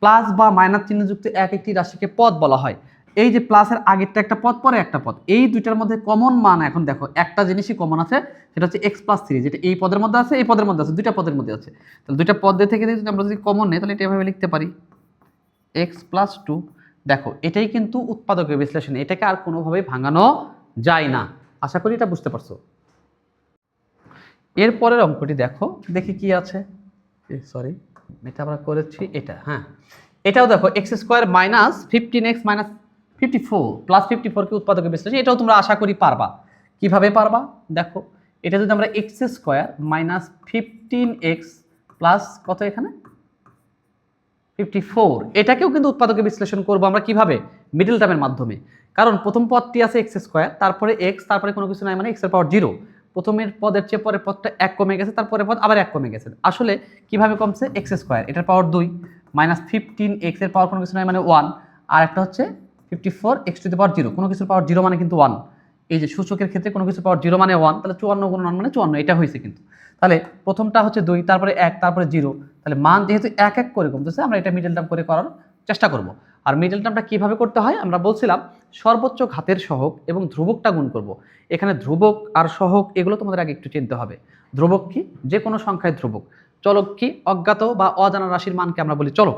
S1: প্লাস বা মাইনাস চিহ্নযুক্ত এক একটি রাশিকে পদ বলা হয়। এই যে প্লাসের আগেরটা একটা পদ, পরে একটা পদ, এই দুইটার মধ্যে কমন মান এখন দেখো একটা জিনিসই কমন আছে, সেটা হচ্ছে x প্লাস 3, যেটা এই পদের মধ্যে আছে, এই পদের মধ্যে আছে, দুইটা পদের মধ্যে আছে। তাহলে দুইটা পদ থেকে যদি আমরা যদি কমন নেই তাহলে এটা এভাবে লিখতে পারি x প্লাস 2। দেখো এটাই কিন্তু উৎপাদকের বিশ্লেষণ, এটাকে আর কোনোভাবেই ভাঙানো যায় না। আশা করি এটা বুঝতে পারছো। এরপরের অঙ্কটি দেখো, দেখি কি আছে, সরি এটা আমরা করেছি এটা, হ্যাঁ এটাও দেখো x square minus 15x minus 54 plus 54 কে উৎপাদকে বিশ্লেষণ, এটাও তোমরা আশা করি পারবা। কিভাবে পারবা দেখো, এটা যদি আমরা x square minus 15x plus কত এখানে 54, এটাকেও কিন্তু উৎপাদকে বিশ্লেষণ করবো আমরা কিভাবে, মিডল টার্মের মাধ্যমে। কারণ প্রথম পদটি আছে এক্স স্কোয়ার, তারপরে এক্স, তারপরে কোনো কিছু নাই মানে এক্স এর পাওয়ার 0। প্রথমের পদের চেয়ে পরের পদটা 1 কমে গেছে, তারপরে পদ আবার 1 কমে গেছে। আসলে কিভাবে কমছে, এক্স স্কোয়ার এটার পাওয়ার 2 মাইনাস 15x এর পাওয়ার কোনো কিছু নাই মানে 1, আর একটা হচ্ছে 54x টু দি পাওয়ার 0, কোনো কিছুর পাওয়ার 0 মানে কিন্তু 1। এই যে সূচকের ক্ষেত্রে কোনো কিছুর পাওয়ার 0 মানে 1, তাহলে 54 গুণ 1 মানে 54, এটা হয়েছে কিন্তু। তাহলে প্রথমটা হচ্ছে 2, তারপরে 1, তারপরে 0, তাহলে মান যেহেতু 1 1 করে কমতেছে, আমরা এটা মিডল টার্ম করে করার চেষ্টা করব। আর মিডল টার্মটা কিভাবে করতে হয় আমরা বলছিলাম, সর্বোচ্চ ঘাতের সহগ এবং ধ্রুবকটা গুণ করব। এখানে ধ্রুবক আর সহগ এগুলো তোমাদের আগে একটু চিনতে হবে। ধ্রুবক কি, যে কোনো সংখ্যায় ধ্রুবক। চলক কি, অজ্ঞাত বা অজানা রাশির মানকে আমরা বলি চলক।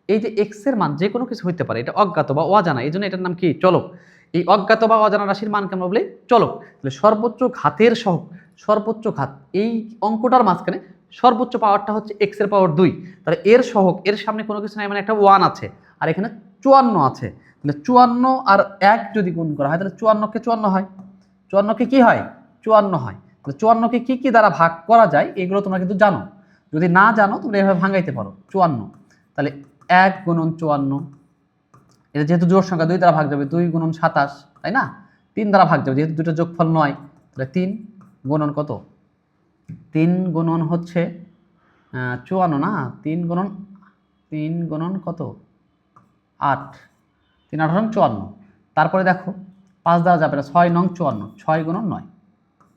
S1: এই যে এক্স এর মান যে কোনো কিছু হইতে পারে, এটা অজ্ঞাত বা অজানা, এই জন্য এটার নাম কি, চলক। এই অজ্ঞাত বা অজানা রাশির মানকে আমরা বলি চলক। তাহলে সর্বোচ্চ ঘাতের সহগ, সর্বোচ্চ ঘাত, এই অঙ্কটার মাঝখানে সর্বোচ্চ পাওয়ারটা হচ্ছে এক্স এর পাওয়ার 2, তাহলে এর সহগ, এর সামনে কোনো কিছু নাই মানে একটা 1 আছে, আর এখানে 54 আছে। তাহলে 54 আর 1 যদি গুণ করা হয় তাহলে 54 কে 54 হয়, 54 কে কি হয়, 54 হয়। তাহলে 54 কে কি কি দ্বারা ভাগ করা যায় এগুলো তোমরা কিন্তু জানো, যদি না জানো তোমরা এভাবে ভাঙাইতে পারো 54। তাহলে 1 গুণন 54, এটা যেহেতু জোড় সংখ্যা 2 দ্বারা ভাগ যাবে, 2 গুণন 27, তাই না, 3 দ্বারা ভাগ যাবে যেহেতু দুটো যোগফল 9, তাহলে 3 গুণন কত, 3 গুণন হচ্ছে 54 না, 3 গুণন কত 8, 3 8 নং 54। তারপরে দেখো 5 দ্বারা যাবে না, 6 নং 54, 6 গুণন 9,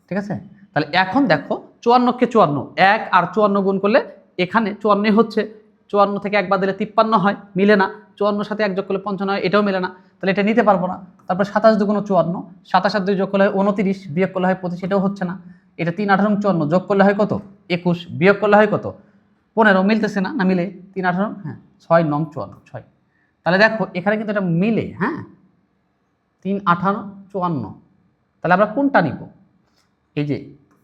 S1: ঠিক আছে। তাহলে এখন দেখো 54 কে 54, 1 আর 54 গুণ করলে এখানে 54 হচ্ছে, 54 থেকে 1 বাদ দিলে 53 হয়, মিলে না। 54 সাথে 1 যোগ করলে 55 হয়, এটাও মিলে না, তাহলে এটা নিতে পারবো না। তারপর 27 দুগুণ 54, 27 আর 2 যোগ করলে হয় 29, বিয়োগ করলে হয় 25, এটাও হচ্ছে না। এটা 3 18 54, যোগ করলে হয় কত 21, বিয়োগ করলে হয় কত 15, মিলতেছে না, না মিলে 3 18, হ্যাঁ 6 নং 54, 6। তাহলে দেখো এখানে কিন্তু এটা মিলে, হ্যাঁ 3 18 54। তাহলে আমরা কোনটা নিব, এই যে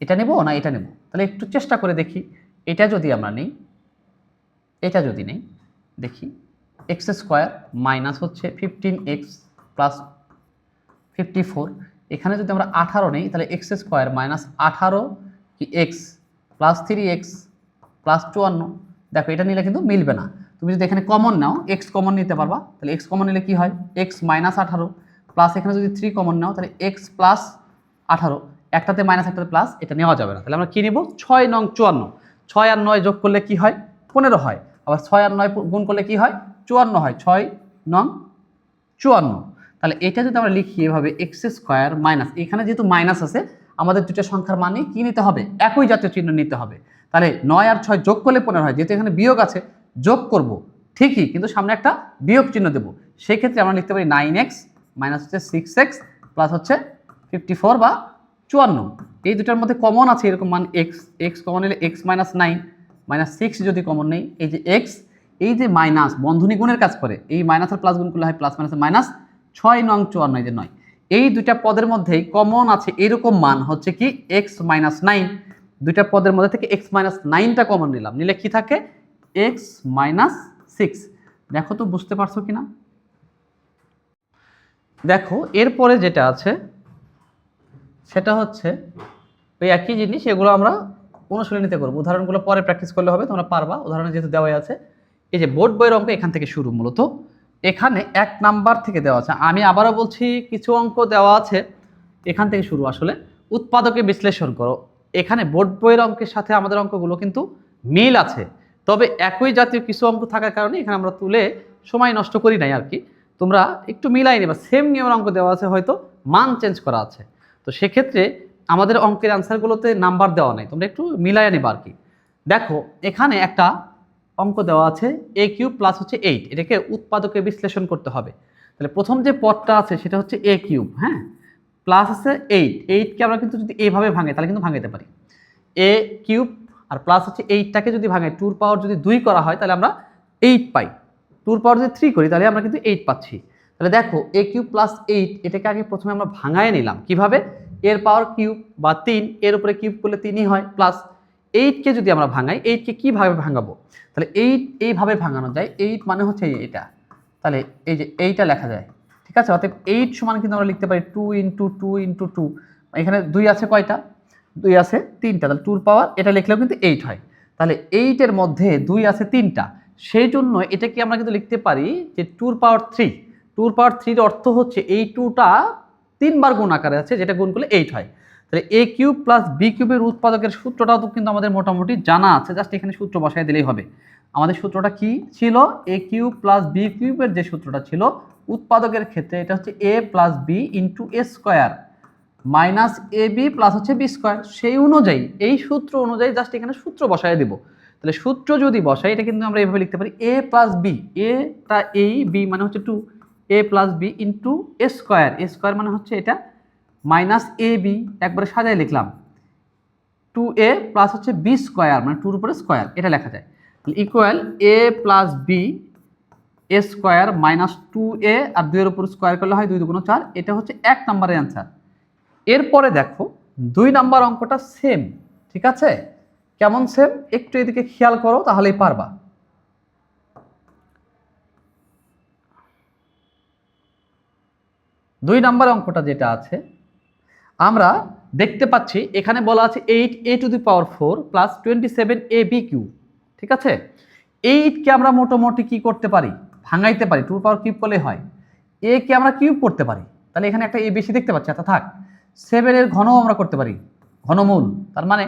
S1: এটা নেব না এটা নেব, তাহলে একটু চেষ্টা করে দেখি। এটা যদি আমরা নিই, এটা যদি নেই, দেখি এক্স স্কোয়ার মাইনাস হচ্ছে 15x প্লাস 54, এখানে যদি আমরা 18 নেই তাহলে এক্স স্কোয়ার মাইনাস 18 কি এক্স প্লাস 3x প্লাস 54। দেখো এটা নিলে কিন্তু মিলবে না, তুমি যদি এখানে কমন নাও, এক্স কমন নিতে পারবা, তাহলে এক্স কমন নিলে কি হয়, এক্স মাইনাস 18 প্লাস এখানে যদি 3 কমন নাও তাহলে এক্স প্লাস 18, একটাতে মাইনাস একটাতে প্লাস, এটা নেওয়া যাবে না। তাহলে আমরা কি নিব, 6 নং 54, 6 আর 9 যোগ করলে কি হয় 15 হয়, আবার 6 আর 9 গুণ করলে কি হয় 54 হয়, 6 নং 54। তাহলে এটা যদি আমরা লিখি এভাবে এক্স স্কোয়ার মাইনাস, এখানে যেহেতু মাইনাস আছে আমাদের দুটো সংখ্যার মানে কি নিতে হবে, একই জাতীয় চিহ্ন নিতে হবে। তাহলে 9 আর 6 যোগ করলে 15 হয়, যেহেতু এখানে বিয়োগ আছে যোগ করব ঠিকই, কিন্তু সামনে একটা বিয়োগ চিহ্ন দেবো, সেই ক্ষেত্রে আমরা লিখতে পারি 9x মাইনাস হচ্ছে 6x প্লাস হচ্ছে 54 বা 54। এই দুটার মধ্যে কমন আছে এরকম মান এক্স, এক্স কমন নিলে এক্স মাইনাস 9 মাইনাস 6 যদি কমন নেই, এই যে এক্স, এই যে মাইনাস বন্ধনী গুণের কাজ করে, এই মাইনাস আর প্লাস গুণ করলে হয় প্লাস মাইনাস মাইনাস 6 নং 54, এই যে 9, এই দুইটা পদের মধ্যেই কমন আছে এরকম মান হচ্ছে কি এক্স মাইনাস 9, দুইটা পদের মধ্যে থেকে এক্স মাইনাস 9টা কমন নিলাম, নিলে কি থাকে এক্স মাইনাস 6। দেখো তো বুঝতে পারছো কিনা, দেখো এরপরে যেটা আছে সেটা হচ্ছে ওই একই জিনিস, এগুলো আমরা অনুশীলনীতে করবো, উদাহরণগুলো পরে প্র্যাকটিস করলে হবে, তোমরা পারবা, উদাহরণে যেহেতু দেওয়াই আছে। এই যে বোর্ড বইয়ের অঙ্ক এখান থেকে শুরু, মূলত এখানে 1 নাম্বার থেকে দেওয়া আছে, আমি আবারও বলছি কিছু অঙ্ক দেওয়া আছে এখান থেকে শুরু। আসলে উৎপাদকে বিশ্লেষণ করো, এখানে বোর্ড বইয়ের অঙ্কের সাথে আমাদের অঙ্কগুলো কিন্তু মিল আছে, তবে একই জাতীয় কিছু অঙ্ক থাকার কারণে এখানে আমরা তুলে সময় নষ্ট করি নাই আর কি। তোমরা একটু মিলাই নেবা, সেম নিয়মের অঙ্ক দেওয়া আছে, হয়তো মান চেঞ্জ করা আছে, তো সেক্ষেত্রে আমাদের অঙ্কের অ্যান্সারগুলোতে নাম্বার দেওয়া নাই, তোমরা একটু মিলাই নেবা আর কি। দেখো এখানে একটা অঙ্ক দেওয়া আছে a কিউব প্লাস হচ্ছে 8, এটাকে উৎপাদকে বিশ্লেষণ করতে হবে। তাহলে প্রথম যে পদটা আছে সেটা হচ্ছে a কিউব, হ্যাঁ প্লাস আছে 8, 8কে আমরা কিন্তু যদি এইভাবে ভাঙে তাহলে কিন্তু ভাঙাইতে পারি, a কিউব আর প্লাস হচ্ছে 8টাকে যদি ভাঙাই, 2 পাওয়ার যদি 2 করা হয় তাহলে আমরা 8 পাই, 2 পাওয়ার যদি 3 করি তাহলে আমরা কিন্তু 8 পাচ্ছি। তাহলে দেখো a কিউব প্লাস 8, এটাকে আগে প্রথমে আমরা ভাঙায় নিলাম, কিভাবে, এর পাওয়ার কিউব বা 3, এর উপরে কিউব করলে 3ই হয়, প্লাস 8কে যদি আমরা ভাঙাই, 8কে কিভাবে ভাঙাবো? তাহলে 8 এইভাবে ভাঙানো যায়। 8 মানে হচ্ছে এটা, তাহলে এই যে এইটা লেখা যায়, ঠিক আছে? অতএব 8 সমান কিন্তু আমরা লিখতে পারি 2 ইন্টু 2 ইন্টু 2। এখানে 2 আছে কয়টা? 2 আছে 3টা, তাহলে 2 পাওয়ার এটা লিখলেও কিন্তু 8 হয়। তাহলে 8 এর মধ্যে 2 আছে 3টা, সেই জন্য এটাকে আমরা কিন্তু লিখতে পারি যে 2 পাওয়ার 3। 2 পাওয়ার 3 এর অর্থ হচ্ছে এই 2টা 3 বার গুণ আকারে আছে, যেটা গুণ করলে 8 হয়। তাহলে a কিউব প্লাস b কিউবের উৎপাদকের সূত্রটাও তো কিন্তু আমাদের মোটামুটি জানা আছে, জাস্ট এখানে সূত্র বসায় দিলেই হবে। আমাদের সূত্রটা কি ছিল? a কিউব প্লাস b কিউবের যে সূত্রটা ছিল উৎপাদকের ক্ষেত্রে, এটা হচ্ছে a plus b into a square minus A B plus হচ্ছে বি স্কোয়ার। সেই অনুযায়ী, এই সূত্র অনুযায়ী জাস্ট এখানে সূত্র বসায় দেব। তাহলে সূত্র যদি বসাই, এটা কিন্তু আমরা এইভাবে লিখতে পারি a প্লাস বি, এটা এই বি মানে হচ্ছে 2, a plus B into A square, A square মানে হচ্ছে এটা মাইনাস এ বি, একবারে সাজায় লিখলাম 2a প্লাস হচ্ছে বি স্কোয়ার মানে 2 এর উপরে স্কোয়ার, এটা লেখা যায় equal a plus B A square minus 2a আর 2 এর উপর স্কোয়ার করলে হয় 2 2 4। এটা হচ্ছে 1 নম্বরের অ্যান্সার। এরপরে দেখো 2 নাম্বার অঙ্কটা সেম, ঠিক আছে? কেমন সেম একটু এদিকে খেয়াল করো তাহলেই পারবা। 2 নাম্বার অঙ্কটা যেটা আছে, আমরা দেখতে পাচ্ছি এখানে বলা আছে 8a to the power 4 plus 27ab cube, ঠিক আছে? 8 কে আমরা মোটামুটি কি করতে পারি? ভাঙাইতে পারি, 2 পাওয়ার কিউব করলে হয়। a কে আমরা কিউব করতে পারি, তাহলে এখানে একটা a বেশি দেখতে পাচ্ছি, আচ্ছা থাক। 7 এর ঘনও আমরা করতে পারি, ঘনমূল, তার মানে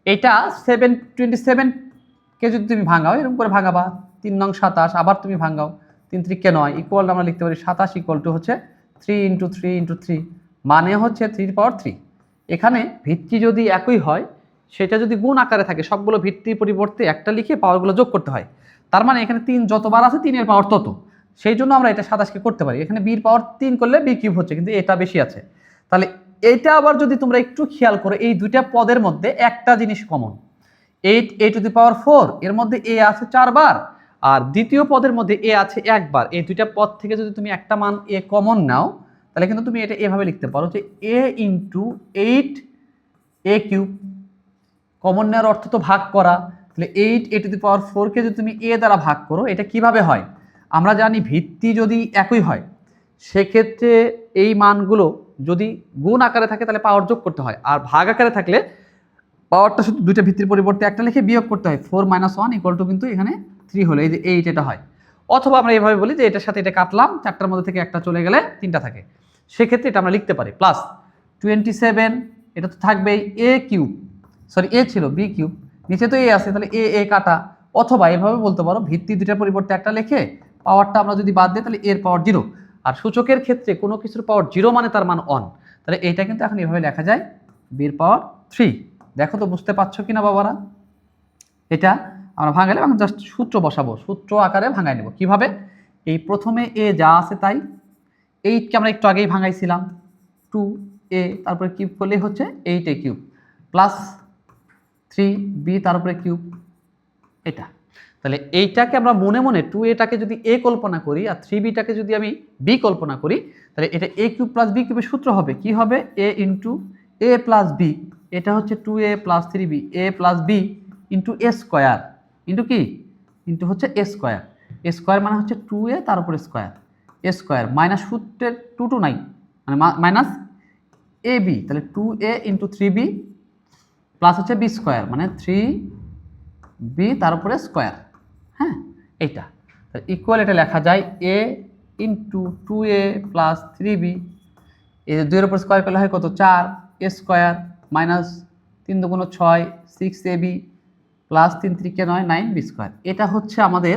S1: এটা 27 কে যদি তুমি ভাঙাও, এরকম করে ভাঙাবা 3 নং 27, আবার তুমি ভাঙাও 3 3 9 ইকুয়াল আমরা লিখতে পারি 27 ইকুয়াল টু হচ্ছে 3 ইন্টু 3 ইন্টু 3 মানে হচ্ছে 3 পাওয়ার 3। এখানে ভিত্তি যদি একই হয়, সেটা যদি গুণ আকারে থাকে, সবগুলো ভিত্তির পরিবর্তে একটা লিখে পাওয়ারগুলো যোগ করতে হয়। তার মানে এখানে 3 যতবার আছে 3 এর পাওয়ার তত, সেই জন্য আমরা এটা 27কে করতে পারি। এখানে বির পাওয়ার 3 করলে বি কিউব হচ্ছে, কিন্তু এটা বেশি আছে। তাহলে এটা আবার যদি তোমরা একটু খেয়াল করো, এই দুইটা পদের মধ্যে একটা জিনিস কমন, 8a টু দি পাওয়ার 4 এর মধ্যে a আছে 4 বার, আর দ্বিতীয় পদের মধ্যে a আছে 1 বার। এই দুইটা পদ থেকে যদি তুমি একটা মান a কমন নাও, তাহলে কিন্তু তুমি এটা এভাবে লিখতে পারো যে a into 8a cube. Common নেওয়ার অর্থ তো ভাগ করা, তাহলে 8a টু দি পাওয়ার 4 কে যদি তুমি a দ্বারা ভাগ করো, এটা কিভাবে হয়? আমরা জানি ভিত্তি যদি একই হয়, সেক্ষেত্রে এই মানগুলো যদি গুণ আকারে থাকে তাহলে পাওয়ার যোগ করতে হয়, আর ভাগ আকারে থাকলে পাওয়ারটা শুধু দুইটা ভিত্তির পরিবর্তে একটা লিখে বিয়োগ করতে হয়। 4 - 1 ইকুয়াল টু কিন্তু এখানে 3 হলো, এই যে 8 এটা হয়। অথবা আমরা এভাবে বলি যে এটার সাথে এটা কাটলাম, 4টার মধ্যে থেকে একটা চলে গেলে 3টা থাকে, সেক্ষেত্রে এটা আমরা লিখতে পারি প্লাস 27, এটা তো থাকবেই a কিউব, সরি a ছিল b কিউব, নিচে তো a আছে, তাহলে a কাটা। অথবা এভাবে বলতে পারো ভিত্তি দুইটার পরিবর্তে একটা লিখে পাওয়ারটা আমরা যদি বাদ দিই, তাহলে এর পাওয়ার 0। আর সূচকের ক্ষেত্রে কোনো কিছুর পাওয়ার 0 মানে তার মান 1, তাহলে এটা কিন্তু এখন এভাবে লেখা যায় b এর পাওয়ার 3। দেখো তো বুঝতে পারছো কিনা বাবারা? এটা আমরা ভাঙালে এখন জাস্ট সূত্র বসাবো, সূত্র আকারে ভাঙাই নেব। কিভাবে? এই প্রথমে a যা আছে তাই, 8 কে আমরা একটু আগেই ভাঙাইছিলাম 2a, তারপরে কিউব করলে হচ্ছে 8a কিউব প্লাস 3b তারপরে কিউব, এটা। তাহলে এইটাকে আমরা মনে মনে 2aটাকে যদি a কল্পনা করি আর 3bটাকে যদি আমি b কল্পনা করি, তাহলে এটা a কিউব প্লাস b কিউবের সূত্র হবে কি হবে? a into a plus b, এটা হচ্ছে 2a plus 3b, a plus b into a square into কি ইন্টু হচ্ছে a স্কোয়ার। a স্কোয়ার মানে হচ্ছে 2a তার উপরে স্কোয়ার, a স্কোয়ার মাইনাস সূত্রের 2 2 নাই মানে মাইনাস ab, তাহলে 2a ইন্টু 3b প্লাস হচ্ছে b স্কোয়ার মানে 3b তার উপরে স্কোয়ার। হ্যাঁ, এইটা তাহলে ইকুয়াল এটা লেখা যায় a into 2a plus 3b, এই 2 এর উপর স্কোয়ার করলে হয় কত? 4 a square minus 3 2 6 6ab plus 3 3 K 9 9b square. এটা হচ্ছে আমাদের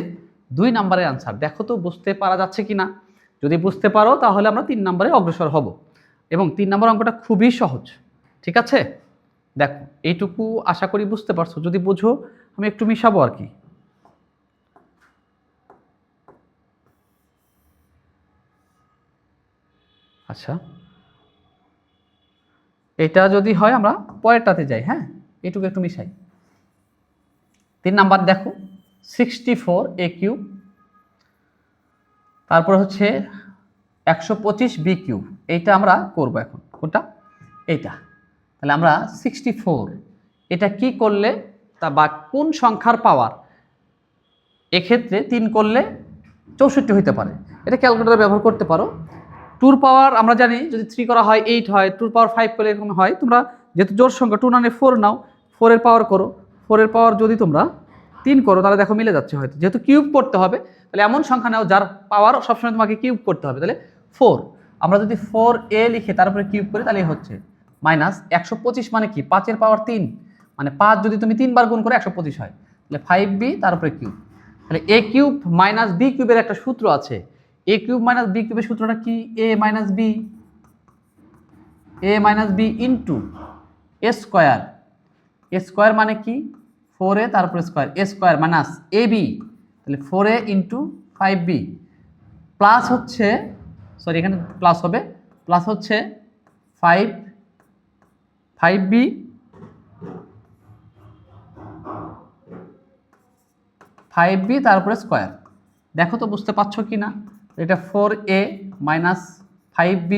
S1: 2 নম্বরের আনসার। দেখো তো বুঝতে পারা যাচ্ছে কিনা? যদি বুঝতে পারো তাহলে আমরা 3 নম্বরে অগ্রসর হব, এবং 3 নম্বর অঙ্কটা খুবই সহজ, ঠিক আছে? দেখো এইটুকু আশা করি বুঝতে পারছো, যদি বুঝো আমি একটু মিশাবো আর কি। আচ্ছা, এটা যদি হয় আমরা পরেরটাতে যাই। হ্যাঁ, এইটুকু একটু মিশাই। 3 নাম্বার দেখো 64a কিউব, তারপর হচ্ছে 125b কিউব, এইটা আমরা করব এখন। কোনটা? এইটা। তাহলে আমরা 64 এটা কি করলে তা বা কোন সংখ্যার পাওয়ার এক্ষেত্রে 3 করলে 64 হইতে পারে। এটা ক্যালকুলেটর ব্যবহার করতে পারো। 2 পাওয়ার আমরা জানি যদি 3 করা হয় 8 হয়, 2 পাওয়ার 5 করলে এরকম হয়। তোমরা যেহেতু জোড় সংখ্যা 2 নানে 4 নাও, 4 এর পাওয়ার করো, 4 এর পাওয়ার যদি তোমরা 3 করো তাহলে দেখো মিলে যাচ্ছে হয়তো। যেহেতু কিউব করতে হবে তাহলে এমন সংখ্যা নাও যার পাওয়ার সবসময় তোমাকে কিউব করতে হবে, তাহলে 4। আমরা যদি 4a লিখে তারপরে কিউব করি তাহলে হচ্ছে মাইনাস 125 মানে কি 5 এর পাওয়ার 3, মানে 5 যদি তুমি 3 বার গুণ করে 125 হয়, তাহলে 5b তারপরে কিউব। তাহলে a কিউব মাইনাস b কিউবের একটা সূত্র আছে। a কিউব মাইনাস b কিউবের সূত্রটা কি? a minus b into a square. a square মানে কি 4a তারপরে square, a square minus ab, তাহলে 4a ইন্টু 5b প্লাস হচ্ছে, সরি এখানে প্লাস হবে, প্লাস হচ্ছে 5b তারপরে স্কোয়ার। দেখো তো বুঝতে পারছো কি না? এটা 4a মাইনাস 5b,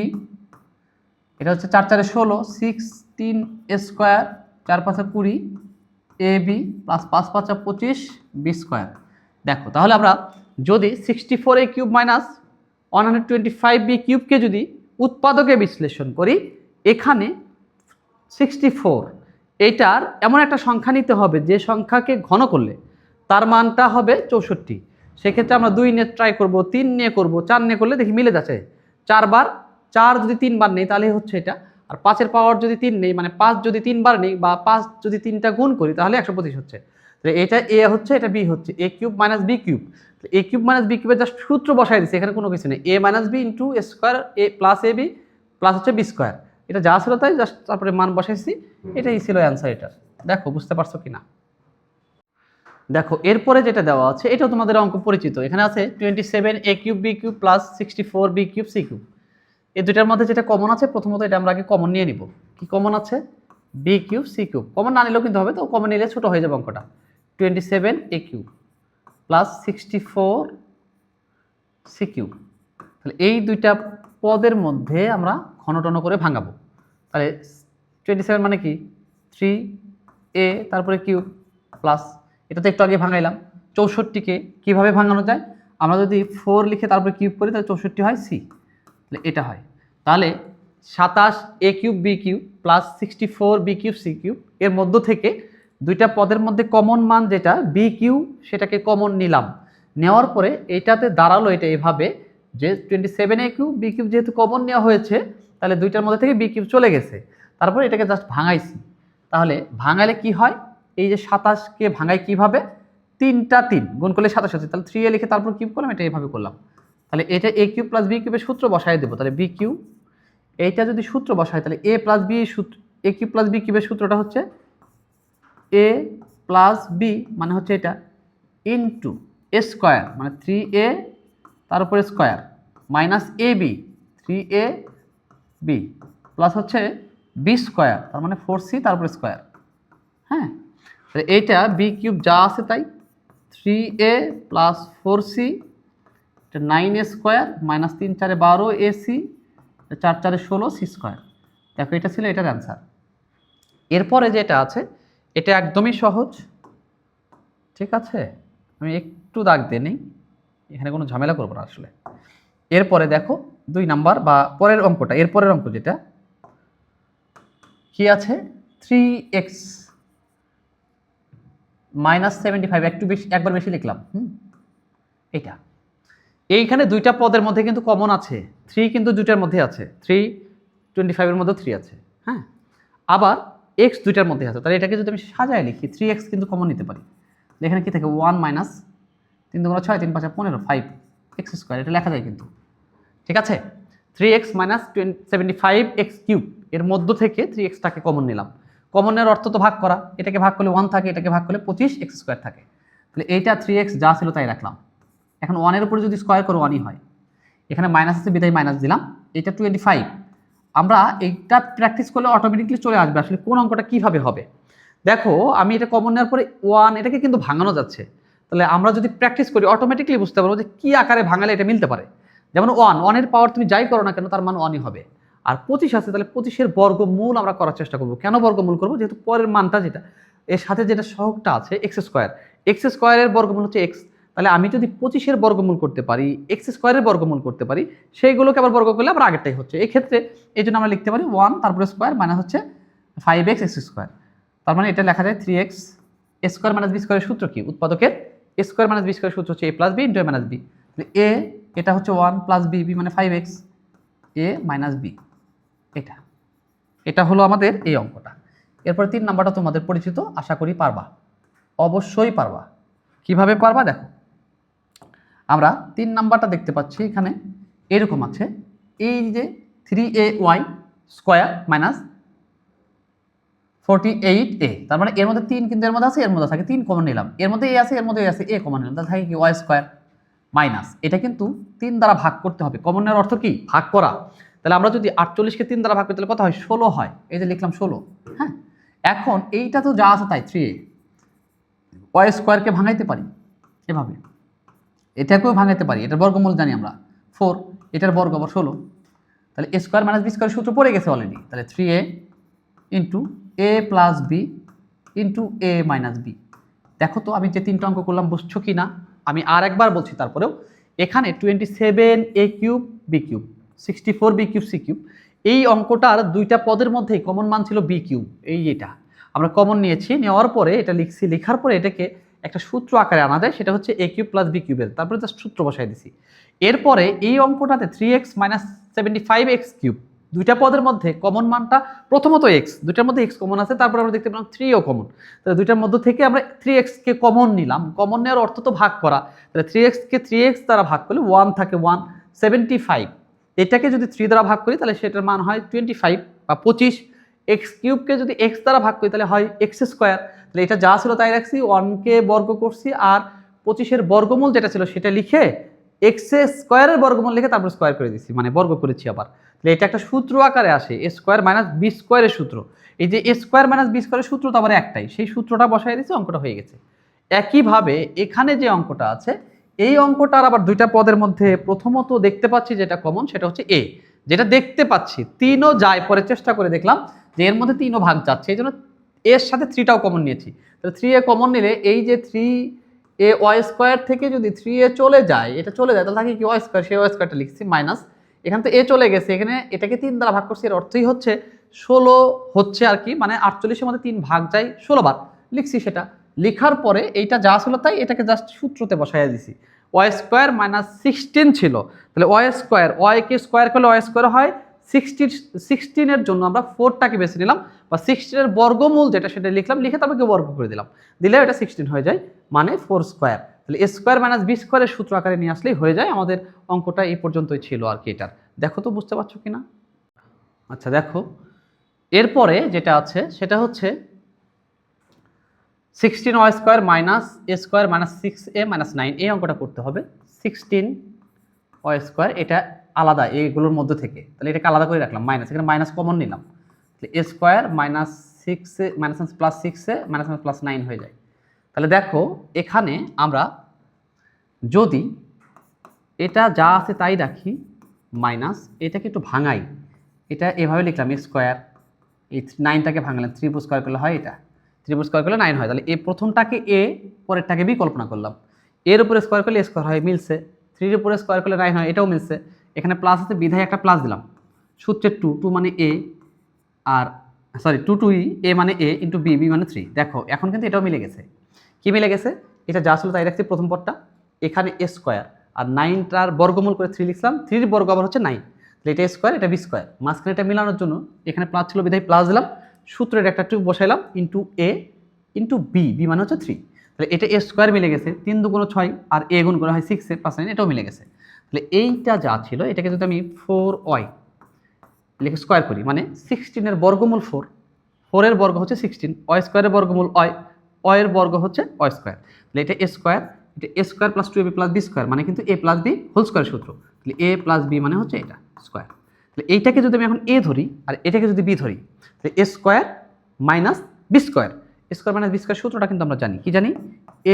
S1: এটা হচ্ছে 4 4 16, 6 3 a square, 4 5 20 ab plus 5 5 25 b square. দেখো তাহলে আমরা যদি 64a কিউব মাইনাস 125b কিউবকে যদি উৎপাদকে বিশ্লেষণ করি, এখানে 64 এইটার এমন একটা সংখ্যা নিতে হবে যে সংখ্যাকে ঘন করলে তার মানটা হবে 64। সেক্ষেত্রে আমরা 2 নিয়ে ট্রাই করব, 3 নিয়ে করব, 4 নিয়ে করলে দেখি মিলে যাচ্ছে। 4 বার, 4 যদি 3 বার নেই তাহলে হচ্ছে এটা, আর 5 এর পাওয়ার যদি 3 নেই, মানে 5 যদি 3 বার নেই বা 5 যদি 3টা গুণ করি তাহলে 125 হচ্ছে। তাহলে এটা a হচ্ছে, এটা b হচ্ছে, a cube minus b cube. a cube minus b কিউবের জাস্ট সূত্র বসাই দিচ্ছি, এখানে কোনো কিছু নেই। a minus b into a square, a plus ab plus হচ্ছে b স্কোয়ার। এটা যা ছিল তাই জাস্ট তারপরে মান বসাইছি, এটাই ছিল অ্যান্সার। এটা দেখো বুঝতে পারছো কিনা? দেখো এরপরে যেটা দেওয়া আছে এটাও তোমাদের অঙ্ক পরিচিত। এখানে আছে 27a cube b cube plus 64b cube c cube. এই দুইটার মধ্যে যেটা কমন আছে, প্রথমত এটা আমরা আগে কমন নিয়ে নিব। কি কমন আছে? b cube c cube. Common না নিলেও কিন্তু হবে, তো কমন নিলে ছোট হয়ে যাবে অঙ্কটা। 27a cube plus 64c cube. তাহলে এই দুইটা পদের মধ্যে আমরা ঘনটন করে ভাঙাবো। তাহলে 27 মানে কি 3a তারপরে কিউব প্লাস, এটা তো একটু আগে ভাঙাইলাম। 64কে কিভাবে ভাঙানো যায়? আমরা যদি 4 লিখে তারপরে কিউব করি তাহলে 64 হয় c, তাহলে এটা হয়। তাহলে 27a cube b cube plus 64b cube c cube, এর মধ্য থেকে দুইটা পদের মধ্যে কমন মান যেটা b কিউব সেটাকে কমন নিলাম। নেওয়ার পরে এটাতে দাঁড়ালো এটা এভাবে যে 27a কিউব b কিউব যেহেতু কমন নেওয়া হয়েছে তাহলে দুইটার মধ্যে থেকে b কিউব চলে গেছে। তারপরে এটাকে জাস্ট ভাঙাইছি। তাহলে ভাঙালে কি হয়? এই যে 27কে ভাঙাই কিভাবে? 3টা 3 গুণ করলে 27 হচ্ছে, তাহলে 3a লিখে তারপর কিউব করলাম, এটা এইভাবে করলাম। তাহলে এটা a কিউব প্লাস b কিউবের সূত্র বসাই দেবো। তাহলে b কিউব, এইটা যদি সূত্র বসাই তাহলে a প্লাস b সূত্র, a কিউব প্লাস b কিউবের সূত্রটা হচ্ছে a প্লাস b মানে হচ্ছে এটা ইন্টু a স্কোয়ার মানে 3a তার উপরে square minus ab 3ab plus হচ্ছে b স্কোয়ার তার মানে 4c তারপরে স্কোয়ার। হ্যাঁ, তাহলে এইটা b কিউব যা আছে তাই 3a প্লাস 4c, এটা 9a square minus 3 4 12 ac, 4 4 16 c square. দেখো এটা ছিল এটার অ্যান্সার। এরপরে যেটা আছে এটা একদমই সহজ, ঠিক আছে? আমি একটু দাগ দিয়ে নিই, এখানে কোনো ঝামেলা করবো না আসলে। এরপরে দেখো 2 নাম্বার বা পরের অঙ্কটা, এরপরের অঙ্ক যেটা কি আছে 3x মাইনাস 75, একটু বেশি একবার বেশি লিখলাম। এটা এইখানে দুইটা পদের মধ্যে কিন্তু কমন আছে, 3 কিন্তু দুইটার মধ্যে আছে, 3 25 এর মধ্যে 3 আছে। হ্যাঁ, আবার x দুইটার মধ্যে আছে, তাহলে এটাকে যদি আমি সাজায় লিখি 3x কিন্তু কমন নিতে পারি। এখানে কি থাকে 1 মাইনাস 3 2 6 3 5 15 5x স্কোয়ার, এটা লেখা যায় কিন্তু, ঠিক আছে? 3x মাইনাস 75x কিউব এর মধ্য থেকে 3xটাকে কমন নিলাম। কমনের অর্থ তো ভাগ করা, এটাকে ভাগ করলে 1 থাকে, এটাকে ভাগ করলে 25x স্কোয়ার থাকে। তাহলে এইটা 3x যা ছিল তাই রাখলাম। এখন 1 এর উপরে যদি স্কোয়ার করো 1ই হয়, এখানে মাইনাস আছে বিদায় মাইনাস দিলাম। এটা 25, আমরা এইটা প্র্যাকটিস করলে অটোমেটিকলি চলে আসবে আসলে কোন অঙ্কটা কিভাবে হবে। দেখো আমি এটা কমন নেওয়ার পরে 1 এটাকে কিন্তু ভাঙানো যাচ্ছে, তাহলে আমরা যদি প্র্যাকটিস করি অটোমেটিকলি বুঝতে পারবো যে কী আকারে ভাঙালে এটা মিলতে পারে। যেমন 1 এর পাওয়ার তুমি যাই করো না কেন তার মান 1ই হবে। আর 25 আছে, তাহলে 25 এর বর্গমূল আমরা করার চেষ্টা করবো। কেন বর্গমূল করবো? যেহেতু পরের মানটা যেটা এর সাথে যেটা সহগটা আছে এক্স স্কোয়ার, এক্স স্কোয়ারের বর্গমূল হচ্ছে এক্স। তাহলে আমি যদি 25-এর বর্গমূল করতে পারি, এক্স স্কোয়ারের বর্গমূল করতে পারি, সেইগুলোকে আবার বর্গ করলে আবার আগেরটাই হচ্ছে। এই ক্ষেত্রে এই জন্য আমরা লিখতে পারি 1 তারপরে স্কোয়ার মাইনাস হচ্ছে 5x এক্স স্কোয়ার। তার মানে এটা লেখা যায় 3x স্কোয়ার মাইনাস বি স্কোয়ারের সূত্র কি? উৎপাদকের স্কোয়ার মাইনাস বি স্কোয়ারের সূত্র হচ্ছে a plus B into a minus B. এ এটা হচ্ছে 1 প্লাস বি, বি মানে 5x, a মাইনাস বি। এটা হলো আমাদের এই অঙ্কটা। এরপর 3 নাম্বারটা তোমাদের পরিচিত, আশা করি পারবা, অবশ্যই পারবা। কিভাবে পারবা দেখো, আমরা 3 নাম্বারটা দেখতে পাচ্ছি এখানে এরকম আছে, এই যে 3ay স্কোয়ার মাইনাস 48a, তার মানে এর মধ্যে 3 কিন্তু এর মধ্যে আছে, এর মধ্যে থাকে 3 কমন নিলাম, এর মধ্যে a আছে, এর মধ্যে a আছে, a কমন নিলাম, তাহলে থাকে কি y স্কোয়ার মাইনাস, এটা কিন্তু 3 দ্বারা ভাগ করতে হবে। কমন নেওয়ার অর্থ কি? ভাগ করা। তাহলে আমরা যদি 48-কে 3 দ্বারা ভাগ করি তাহলে কত হয়? 16 হয়। এই যে লিখলাম 16। হ্যাঁ, এখন এইটা তো যা আছে তাই 3a, y স্কোয়ারকে ভাঙাইতে পারি এভাবে, এটাকেও ভাঙাইতে পারি, এটার বর্গমূল জানি আমরা 4, এটার বর্গ আবার 16। তাহলে a square minus B square সূত্র পড়ে গেছে অলরেডি। তাহলে 3a into a plus B into a minus B. দেখো তো আমি যে 3টা অঙ্ক করলাম বুঝছো কি না? আমি আর একবার বলছি তারপরেও, এখানে 27a cube B cube, 64b cube C cube, এই অঙ্কটার 2টা পদের মধ্যেই কমন মান ছিল বি কিউব। এই এটা আমরা কমন নিয়েছি, নেওয়ার পরে এটা লিখছি, লেখার পরে এটাকে একটা সূত্র আকারে আনা যায়, সেটা হচ্ছে a কিউব প্লাস বি কিউবের, তারপরে জাস্ট সূত্র বসাই দিছি। এরপরে এই অঙ্কটাতে 3x মাইনাস 75x কিউব, 2টা পদের মধ্যে কমন মানটা প্রথমত এক্স, 2টার মধ্যে এক্স কমন আছে, তারপর আমরা দেখতে পেলাম 3ও কমন। তাহলে 2টার মধ্য থেকে আমরা 3x-কে কমন নিলাম, কমন নেওয়ার অর্থ তো ভাগ করা। তাহলে 3x-কে 3x দ্বারা ভাগ করলে 1 থাকে 1, 75, এটাকে যদি 3 দ্বারা ভাগ করি তাহলে সেটার মান হয় 25 বা 25। এক্স কিউবকে যদি এক্স দ্বারা ভাগ করি তাহলে হয় এক্স স্কোয়ার। তাহলে এটা যা ছিল তাই রাখছি, 1কে বর্গ করছি, আর 25-এর বর্গমূল যেটা ছিল সেটা লিখে এক্স স্কোয়ারের বর্গমূল লিখে তারপর স্কোয়ার করে দিচ্ছি, মানে বর্গ করেছি আবার। তাহলে এটা একটা সূত্র আকারে আসে, এ স্কোয়ার মাইনাস বি স্কোয়ারের সূত্র। এই যে এ স্কোয়ার মাইনাস বি স্কোয়ারের সূত্র তো আবার একটাই, সেই সূত্রটা বসাই দিচ্ছি, অঙ্কটা হয়ে গেছে। একইভাবে এখানে যে অঙ্কটা আছে, এই অঙ্কটার আবার 2টা পদের মধ্যে প্রথমত দেখতে পাচ্ছি যেটা কমন, সেটা হচ্ছে এ, যেটা দেখতে পাচ্ছি 3ও যায়, পরে চেষ্টা করে দেখলাম যে এর মধ্যে 3ও ভাগ যাচ্ছে, এই জন্য এর সাথে 3টাও কমন নিয়েছি। তাহলে 3a কমন নিলে এই যে 3a ওয়াই স্কোয়ার থেকে যদি 3a চলে যায়, এটা চলে যায়, তাহলে থাকে কি ওয়াই স্কোয়ার, সেই ওয়াই স্কোয়ারটা লিখছি মাইনাস, এখানে তো এ চলে গেছে, এখানে এটাকে 3 দ্বারা ভাগ করছি, এর অর্থই হচ্ছে 16 হচ্ছে আর কি, মানে 48-এর মধ্যে 3 ভাগ যায় 16 বার, লিখছি সেটা। লেখার পরে এইটা যা ছিল তাই এটাকে জাস্ট সূত্রতে বসাইয়া দিছি। ওয়াই স্কোয়ার মাইনাস 16 ছিল, তাহলে ওয়াই স্কোয়ার, ওয়াইকে স্কোয়ার করলে ওয়াই স্কোয়ার হয় 16 জন্য আমরা 4টাকে বেছে নিলাম, বা 16-এর বর্গমূল যেটা সেটা লিখলাম, লিখে তারপরে বর্গ করে দিলাম, দিলে এটা 16 হয়ে যায়, মানে 4 স্কোয়ার। তাহলে এ স্কোয়ার মাইনাস বি স্কোয়ারের সূত্র আকারে নিয়ে আসলেই হয়ে যায়। আমাদের অঙ্কটা এই পর্যন্তই ছিল আর কি। এটার দেখো তো বুঝতে পারছো কিনা? আচ্ছা দেখো, এরপরে যেটা আছে সেটা হচ্ছে 16y স্কোয়ার মাইনাস এ স্কোয়ার মাইনাস 6a মাইনাস 9, এই অঙ্কটা করতে হবে। 16y স্কোয়ার এটা আলাদা এইগুলোর মধ্যে থেকে, তাহলে এটাকে আলাদা করে রাখলাম, মাইনাস, এখানে মাইনাস কমন নিলাম, তাহলে A square minus 6a minus plus 6a minus plus 9 হয়ে যায়। তাহলে দেখো এখানে আমরা যদি এটা যা আছে তাই রাখি, মাইনাস এটাকে একটু ভাঙাই, এটা এভাবে লিখলাম এ স্কোয়ার, এই 9টাকে ভাঙলাম, 3 স্কোয়ার করলে হয় এটা, 3 স্কোয়ার করলে 9 হয়। তাহলে এই প্রথমটাকে এ, পরেরটাকে বি কল্পনা করলাম, এর উপরে স্কোয়ার করলে স্কোয়ার হয়, মিলছে। 3-এর উপরে স্কোয়ার করলে 9 হয়, এটাও মিলছে। এখানে প্লাস আছে বিধায় একটা প্লাস দিলাম, সূত্রের 2 মানে এ, আর সরি 2 এ মানে এ ইন্টু বি, বি মানে 3। দেখো এখন কিন্তু এটাও মিলে গেছে। কি মিলে গেছে? এটা যা ছিল তাই রাখছি প্রথম পদটা, এখানে এ স্কোয়ার আর 9টার বর্গমূল করে 3 লিখলাম, 3-এর বর্গ আবার হচ্ছে 9, তাহলে এটা স্কোয়ার এটা বি স্কোয়ার, মাঝখানে এটা মিলানোর জন্য এখানে প্লাস ছিল বিধায় প্লাস দিলাম, সূত্রের একটা 2 বসাইলাম, into A into B, B মানে হচ্ছে 3। তাহলে এটা এ স্কোয়ার মিলে গেছে, 3 দুগুণ 6 আর এ গুণ করা হয় 6 প্লাস 9, এটাও মিলে গেছে। তাহলে এইটা যা ছিল এটাকে যদি আমি 4y লিখে স্কোয়ার করি, মানে 16-এর বর্গমূল 4, 4-এর বর্গ হচ্ছে 16, ওয়াই স্কোয়ারের বর্গমূল ওয়াই, ওয়ের বর্গ হচ্ছে ওয়াই স্কোয়ার, তাহলে এটা এ স্কোয়ার, এটা A square plus 2ab plus B square, মানে কিন্তু A plus B whole square সূত্র, তাহলে এ প্লাস বি মানে হচ্ছে এটা স্কোয়ার। তাহলে এইটাকে যদি আমি এখন এ ধরি আর এটাকে যদি বি ধরি, তাহলে A square minus B square, square minus B square সূত্রটা কিন্তু আমরা জানি, কি জানি?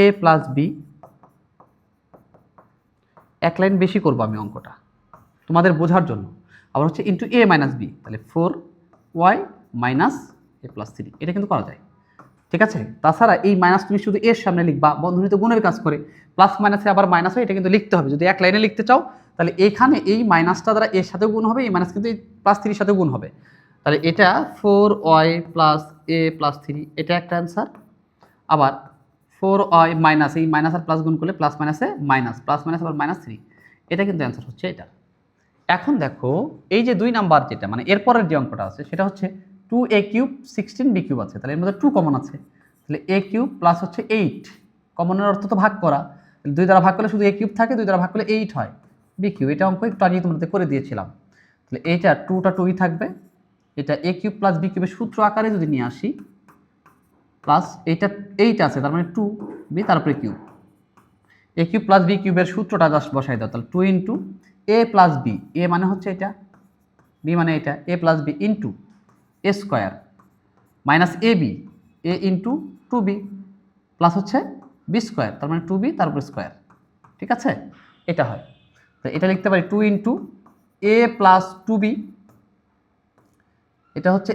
S1: এ প্লাস বি, এক লাইন বেশি করবো আমি অঙ্কটা তোমাদের বোঝার জন্য, আবার হচ্ছে ইন্টু এ মাইনাস বি, তাহলে 4y মাইনাস এ প্লাস 3, এটা কিন্তু করা যায়। ঠিক আছে। তাছাড়া এই মাইনাস তুমি শুধু এর সামনে লিখবা, বন্ধনীত গুণের কাজ করে, প্লাস মাইনাসে আবার মাইনাস হয়, এটা কিন্তু লিখতে হবে। যদি এক লাইনে লিখতে চাও তাহলে এখানে এই মাইনাসটা দ্বারা এর সাথেও গুণ হবে, এই মাইনাস কিন্তু এই প্লাস থ্রির সাথেও গুণ হবে। তাহলে এটা 4y plus A plus three, এটা একটা অ্যান্সার। আবার 4y মাইনাস, এই মাইনাস আর প্লাস গুণ করলে প্লাস মাইনাসে মাইনাস, প্লাস মাইনাস আবার মাইনাস থ্রি, এটা কিন্তু অ্যান্সার হচ্ছে এটা। এখন দেখো এই যে 2 নাম্বার যেটা মানে এরপরের যে অঙ্কটা আছে সেটা হচ্ছে 2a³ 16b³ আছে, তাহলে এর মধ্যে 2 কমন আছে, তাহলে a³ প্লাস হচ্ছে 8, কমনের অর্থ তো ভাগ করা, 2 দ্বারা ভাগ করলে শুধু a³ থাকে, 2 দ্বারা ভাগ করলে 8 হয়, b³, এটা অঙ্ক একটু আগে তোমাদের করে দিয়েছিলাম। তাহলে এইটা 2টা 2ই থাকবে, এটা a³ প্লাস b³ এর সূত্র আকারে যদি নিয়ে আসি, প্লাস এইটা 8 আছে তার মানে 2b তারপরে কিউব, a³ প্লাস b³ এর সূত্রটা জাস্ট বসাই দাও, তাহলে 2 into a plus b, a মানে হচ্ছে এটা, b মানে এটা, a plus b into a square minus ab, a into 2b plus হচ্ছে b স্কোয়ার, তার মানে 2b তারপর স্কোয়ার। ঠিক আছে, এটা হয়। তো এটা লিখতে পারি 2 ইন্টু a প্লাস 2b, এটা হচ্ছে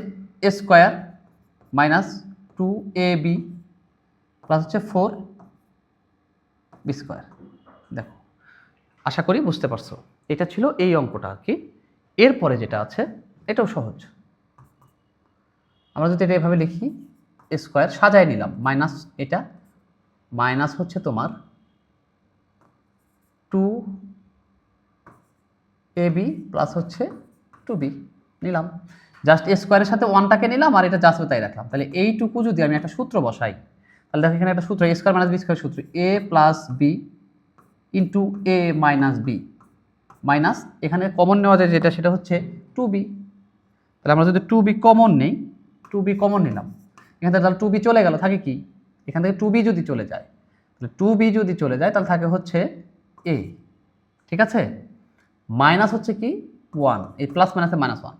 S1: a square minus 2ab plus হচ্ছে 4b স্কোয়ার। দেখো, আশা করি বুঝতে পারছো। এটা ছিল এই অঙ্কটা আর কি। এরপরে যেটা আছে এটাও সহজ। আমরা যদি এটা এভাবে লিখি, এ স্কোয়ার সাজায় নিলাম, মাইনাস এটা মাইনাস হচ্ছে তোমার 2ab প্লাস হচ্ছে 2b নিলাম, জাস্ট এ স্কোয়ারের সাথে 1টাকে নিলাম আর এটা জাস্ট তাই রাখলাম। তাহলে এইটুকু যদি আমি একটা সূত্র বসাই, তাহলে দেখো এখানে একটা সূত্র, A square minus B square সূত্র, a plus B into a minus B, minus এখানে কমন নেওয়া যায় যেটা সেটা হচ্ছে 2b। তাহলে আমরা যদি 2b কমন নেই, 2b কমন নিলাম, এখান থেকে তাহলে 2b চলে গেল, থাকে কি এখান থেকে 2b যদি চলে যায়, তাহলে 2b যদি চলে যায় তাহলে থাকে হচ্ছে a। ঠিক আছে, মাইনাস হচ্ছে কি 1, এই প্লাস মাইনাসে মাইনাস 1,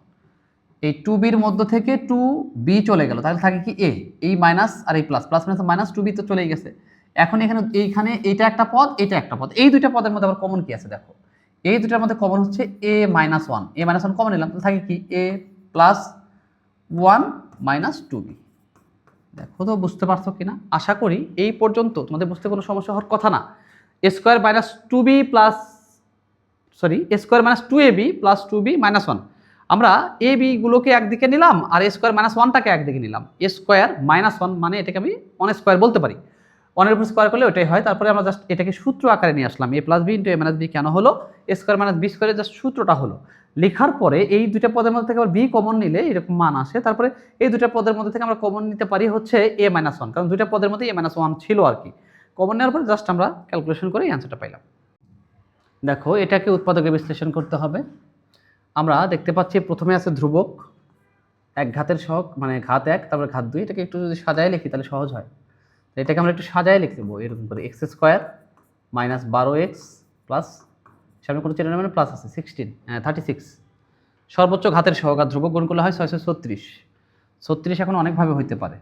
S1: এই 2bর মধ্য থেকে 2b চলে গেল, তাহলে থাকে কি a, এই মাইনাস আর এই plus, plus minus minus 2b তো চলেই গেছে। এখন এইখানে এইটা একটা পদ, এটা একটা পদ, এই দুইটা পদের মধ্যে আবার কমন কি আছে দেখো, এই দুটার মধ্যে কমন হচ্ছে a minus 1, a minus 1 common নিলাম, তাহলে থাকে কি a প্লাস 1 মাইনাস 2b। দেখো তো বুঝতে পারছো কিনা, আশা করি এই পর্যন্ত তোমাদের বুঝতে কোনো সমস্যা হওয়ার কথা না। A square minus 2b plus A square minus 2ab plus 2b minus 1, আমরা এ বি গুলোকে একদিকে নিলাম আর এ স্কোয়ার মাইনাস 1টাকে একদিকে নিলাম, এ স্কোয়ার মাইনাস 1 মানে এটাকে আমি 1 স্কোয়ার বলতে পারি, 1 এর উপর স্কোয়ার করলে ওটাই হয়। তারপরে আমরা জাস্ট এটাকে সূত্র আকারে নিয়ে আসলাম, এ plus B into A minus B কেন হলো, এ স্কোয়ার মাইনাস বি স্কোয়ারের জাস্ট সূত্রটা হলো। লেখার পরে এই দুইটা পদের মধ্যে থেকে আবার বি কমন নিলে এরকম মান আসে, তারপরে এই দুইটা পদের মধ্যে থেকে আমরা কমন নিতে পারি হচ্ছে এ মাইনাস 1, কারণ দুইটা পদের মধ্যে এ মাইনাস 1 ছিল আর কি। কমন নেওয়ার পরে জাস্ট আমরা ক্যালকুলেশন করে এই অ্যান্সারটা পাইলাম। দেখো এটাকে উৎপাদকে বিশ্লেষণ করতে হবে। আমরা দেখতে পাচ্ছি প্রথমে আছে ধ্রুবক, এক ঘাতের সহগ মানে ঘাত 1 তারপরে ঘাত 2, এটাকে একটু যদি সাজায় লিখি তাহলে সহজ হয়। এটাকে আমরা একটু সাজায় লিখে দেবো এরকম করে, x square minus 12x plus সামনে কোনো চিহ্ন মানে প্লাস আছে 36, সর্বোচ্চ ঘাতের সহগ আর ধ্রুবক গুণ করলে হয় 636। 36 এখন অনেকভাবে হইতে পারে,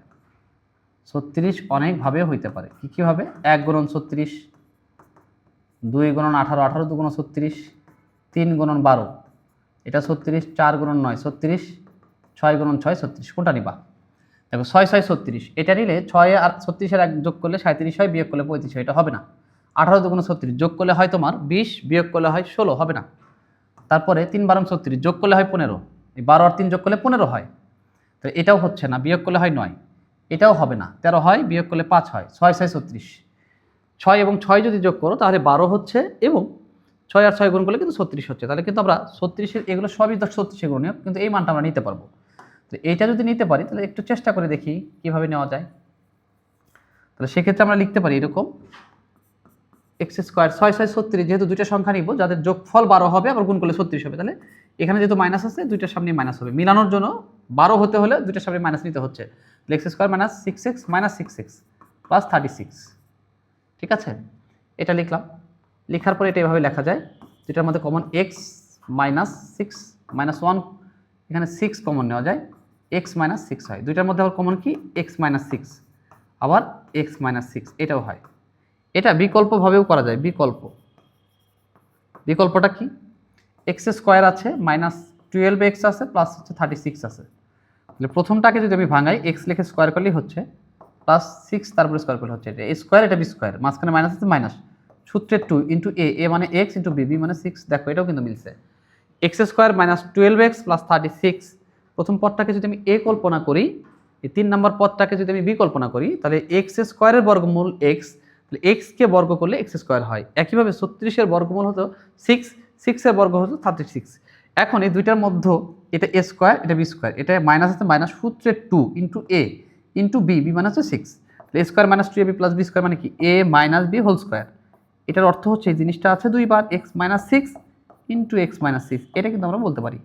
S1: 36 অনেকভাবে হইতে পারে। কীভাবে? 1 গুণন 36, 2 গুণন 18, 18 2 গুণন 36, 3 গুণন 12 এটা 36, 4 গুণন 9 36, 6 গুণন 6 36, কোনটা নিবা? দেখো 6 6 36, এটা নিলে 6 আর 36 এক যোগ করলে 37 হয়, বিয়োগ করলে 35 হয়, এটা হবে না। 18 দুগুণ 36 যোগ করলে হয় তোমার 20, বিয়োগ করলে হয় 16, হবে না। তারপরে 3 12 36 যোগ করলে হয় 15, এই 12 আর 3 যোগ করলে 15 হয়, তো এটাও হচ্ছে না, বিয়োগ করলে হয় 9, এটাও হবে না। 13 হয়, বিয়োগ করলে 5 হয়, 6 6 36, 6 এবং 6 যদি যোগ করো তাহলে 12 হচ্ছে, এবং 6 আর 6 গুণ করলে কিন্তু 36 হচ্ছে। তাহলে কিন্তু আমরা 36-এর এগুলো সবই 36 গুণনীয়, কিন্তু এই মানটা আমরা নিতে পারবো। তো এইটা যদি নিতে পারি তাহলে একটু চেষ্টা করে দেখি কিভাবে নেওয়া যায়। তাহলে সেক্ষেত্রে আমরা লিখতে পারি এরকম, এক্স স্কোয়ার 6 6 36, যেহেতু দুইটা সংখ্যা নিব যাদের যোগফল 12 হবে আবার গুণ করলে 36 হবে, তাহলে এখানে যেহেতু মাইনাস আছে দুইটার সামনে মাইনাস হবে, মিলানোর জন্য 12 হতে হলে দুইটার সামনে মাইনাস নিতে হচ্ছে। তাহলে x square minus 6x minus 6x plus 36। ঠিক আছে, এটা লিখলাম। লেখার পরে এটা এভাবে লেখা যায়, যেটার মধ্যে কমন x মাইনাস 6 মাইনাস 1, এখানে 6 কমন নেওয়া যায়, x মাইনাস 6 হয়। দুইটার মধ্যে আবার কমন কি x মাইনাস 6, আবার x মাইনাস 6, এটাও হয়। এটা বিকল্পভাবেও করা যায়। বিকল্পটা কি? এক্স স্কোয়ার আছে মাইনাস 12x আছে প্লাস হচ্ছে 36 আছে। তাহলে প্রথমটাকে যদি আমি ভাঙাই, এক্স লিখে স্কোয়ার করলেই হচ্ছে প্লাস 6 তারপরে স্কোয়ার করলে হচ্ছে এটা এ স্কোয়ার, এটা বি স্কোয়ার, মাঝখানে মাইনাস আছে মাইনাস, সূত্রে 2 ইন্টু এ মানে এক্স ইন্টু বি মানে 6, দেখো এটাও কিন্তু মিলছে। X square minus 12x plus 36, প্রথম পদটাকে যদি আমি এ কল্পনা করি, এই 3 নম্বর পদটাকে যদি আমি বি কল্পনা করি, তাহলে এক্স স্কোয়ারের বর্গমূল এক্স, তাহলে এক্সকে বর্গ করলে এক্স স্কোয়ার হয়। একইভাবে 36-এর বর্গমূল হতো 6, 6-এর বর্গ হতো 36। এখন এই দুইটার মধ্যে এটা এ স্কোয়ার, এটা বি স্কোয়ার, এটা মাইনাস আছে মাইনাস, সূত্রে 2 into A into B, B মানে হচ্ছে 6, তাহলে A square minus 2ab plus B square মানে কি A minus B whole square. এটার অর্থ হচ্ছে এই জিনিসটা আছে দুইবার, x minus 6 into x minus 6, এটা কিন্তু আমরা বলতে পারি।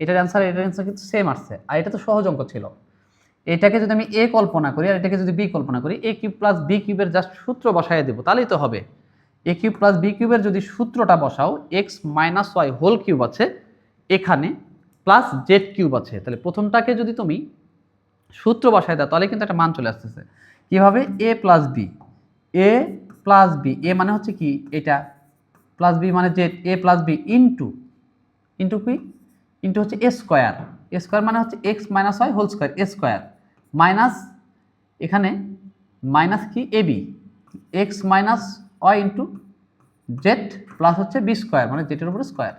S1: এটার অ্যান্সার কিন্তু সেম আসছে, আর এটা তো সহজ অঙ্ক ছিল। এটাকে যদি আমি এ কল্পনা করি আর এটাকে যদি বি কল্পনা করি, এ কিউব প্লাস বি কিউবের জাস্ট সূত্র বসায় দেবো তাহলেই তো হবে। এ কিউব প্লাস বি কিউবের যদি সূত্রটা বসাও, X minus Y whole cube আছে এখানে, প্লাস জেড কিউব আছে, তাহলে প্রথমটাকে যদি তুমি সূত্র বসায় দাও তাহলে কিন্তু একটা মান চলে আসতেছে। কীভাবে? A plus B, A plus B, A মানে হচ্ছে কি এটা, প্লাস বি মানে Z, A plus B into into কি ইন্টু হচ্ছে এ স্কোয়ার, এ স্কোয়ার মানে হচ্ছে x minus Y whole square, A square minus এখানে মাইনাস কি A B, x minus Y into Z plus হচ্ছে বি স্কোয়ার মানে জেডের উপরে স্কোয়ার,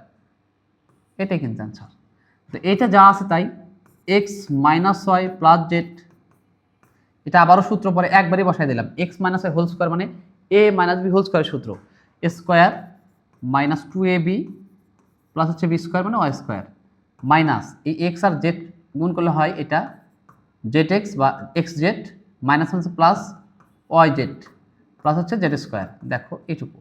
S1: এটাই কিন্তু অ্যান্সার। তো এইটা যা আছে তাই, X minus Y plus Z, এটা আবারও সূত্র পরে একবারই বসাই দিলাম, X minus Y whole square মানে A minus B whole square সূত্র, A square minus 2ab plus হচ্ছে বি স্কোয়ার মানে ওয়াই স্কোয়ার, মাইনাস এই এক্স আর জেড গুণ করলে হয় এটা জেড এক্স বা এক্স জেড, মাইনাস হচ্ছে প্লাস ওয়াই জেড প্লাস হচ্ছে জেড স্কোয়ার, দেখো এইটুকু।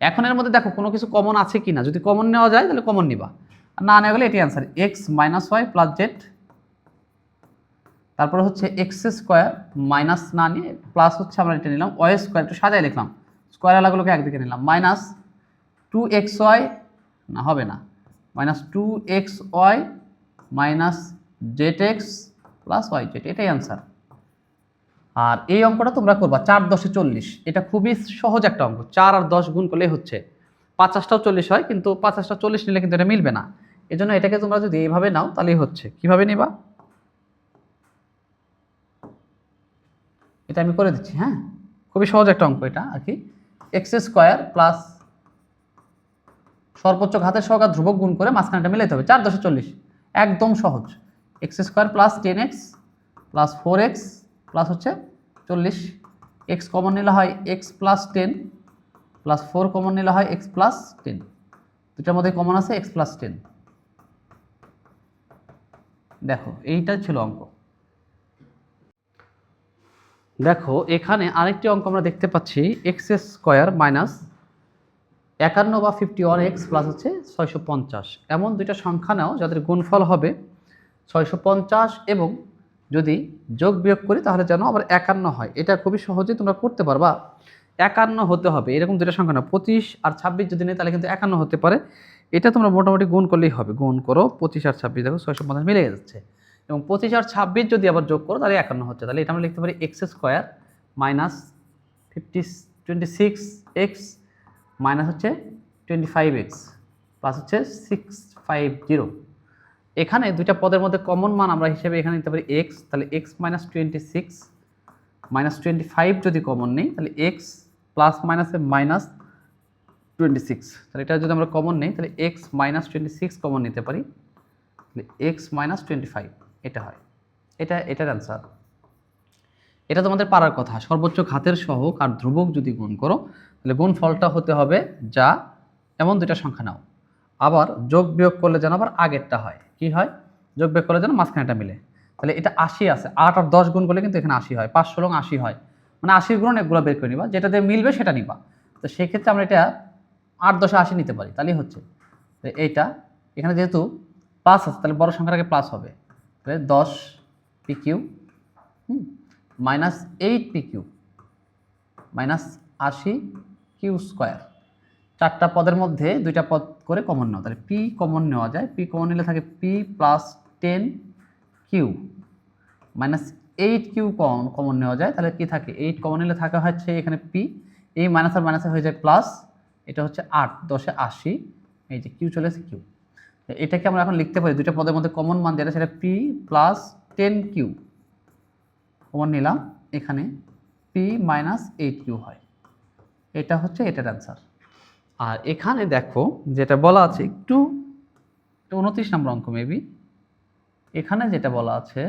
S1: এখন এর মধ্যে দেখো কোনো কিছু কমন আছে কি না, যদি কমন নেওয়া যায় তাহলে কমন নিবা, আর না নেওয়া গেলে এটি answer, X minus Y plus Z, তারপরে হচ্ছে এক্স স্কোয়ার মাইনাস না নিয়ে প্লাস হচ্ছে আমরা এটা নিলাম ওয়াই স্কোয়ার, একটু সাজায় লিখলাম, স্কোয়ার আলাগুলোকে একদিকে নিলাম, মাইনাস 2xy না হবে না, minus 2xy minus Z X plus Y Z, এটাই অ্যান্সার। আর এই অঙ্কটা তোমরা করবা 4 10 40, এটা খুবই সহজ একটা অঙ্ক, 4 আর 10 গুণ করলেই হচ্ছে, 50টাও 40 হয়, কিন্তু 50টা 40 নিলে কিন্তু এটা মিলবে না, এই জন্য এটাকে তোমরা যদি এইভাবে নাও তাহলেই হচ্ছে। কিভাবে নিবা এটা আমি করে দিচ্ছি, হ্যাঁ খুবই সহজ একটা অঙ্ক এটা আর কি, এক্স স্কোয়ার প্লাস সর্বোচ্চ ঘাতের সহগ আর ধ্রুবক গুণ করে মাঝখানেটা মিলাইতে হবে, 4 10 40, একদম সহজ। X square plus 10x plus 4x plus হচ্ছে 40, এক্স কমন নিলে হয় এক্স প্লাস 10 প্লাস 4 কমন নিলে হয় এক্স প্লাস 10, দুটার মধ্যে কমন আছে এক্স প্লাস 10, দেখো এইটা ছিল অঙ্ক। দেখো এখানে আরেকটি অঙ্ক আমরা দেখতে পাচ্ছি, এক্স স্কোয়ার মাইনাস 51 বা 51x প্লাস হচ্ছে 650, এমন দুইটা সংখ্যা নাও যাদের গুণফল হবে 650 এবং যদি যোগ বিয়োগ করি তাহলে যেন আবার 51 হয়। এটা খুবই সহজেই তোমরা করতে পারবা, 51 হতে হবে এরকম দুইটা সংখ্যা না, 25 আর 26 যদি নেই তাহলে কিন্তু 51 হতে পারে, এটা তোমরা মোটামুটি গুণ করলেই হবে, গুণ করো 25 আর 26, দেখো 650 মিলে যাচ্ছে, এবং 25 আর 26 যদি আবার যোগ করো তাহলে 51 হচ্ছে, তাহলে এটা আমরা লিখতে পারি x square minus 26x minus হচ্ছে 25x প্লাস হচ্ছে 650, এখানে দুইটা পদের মধ্যে কমন মান আমরা হিসেবে এখানে নিতে পারি x, তাহলে x মাইনাস 26 মাইনাস 25 যদি কমন নেই তাহলে x প্লাস মাইনাসে মাইনাস 26, তাহলে এটা যদি আমরা কমন নেই তাহলে x মাইনাস 26 কমন নিতে পারি, তাহলে x মাইনাস 25 এটা হয়, এটার অ্যান্সার। এটা তোমাদের পারার কথা, সর্বোচ্চ ঘাতের সহগ আর ধ্রুবক যদি গুণ করো তাহলে গুণফলটা হতে হবে যা, এমন দুইটা সংখ্যা নাও, আবার যোগ বিয়োগ করলে যেন আবার আগেরটা হয়, কি হয় যোগ বিয়োগ করলে যেন মাঝখানেটা মিলে, তাহলে এটা 80 আছে, 8 আর 10 গুণ করলে কিন্তু এখানে 80 হয়, 5 16 80 হয়, মানে 80 গুণ একগুলো বের করে নিবা, যেটা দিয়ে মিলবে সেটা নিবা, তো সেক্ষেত্রে আমরা এটা 8 10 80 নিতে পারি, তাহলেই হচ্ছে এইটা, এখানে যেহেতু প্লাস আছে তাহলে বড় সংখ্যাটাকে প্লাস হবে, তাহলে 10 PQ minus 8PQ minus 80Q square, চারটা পদের মধ্যে দুইটা পদ করে কমন নেওয়া, তাহলে পি কমন নেওয়া যায়, পি কমন নিলে থাকে P plus 10Q minus 8Q common নেওয়া যায়, তাহলে কি থাকে 8 কমন নিলে থাকা হচ্ছে এখানে পি, এই মাইনাস আর মাইনাসে হয়ে যায় প্লাস, এটা হচ্ছে 8 10 80, এই যে কিউ চলে আসে কিউ, এটাকে আমরা এখন লিখতে পারি দুইটা পদের মধ্যে কমন মান যেটা সেটা পি প্লাস 10Q কমন নিলাম, এখানে পি মাইনাস 8q হয়। এটা হচ্ছে এটার অ্যান্সার। আর এখানে দেখো যেটা বলা আছে একটু 29 নম্বর অঙ্ক মেবি, এখানে যেটা বলা আছে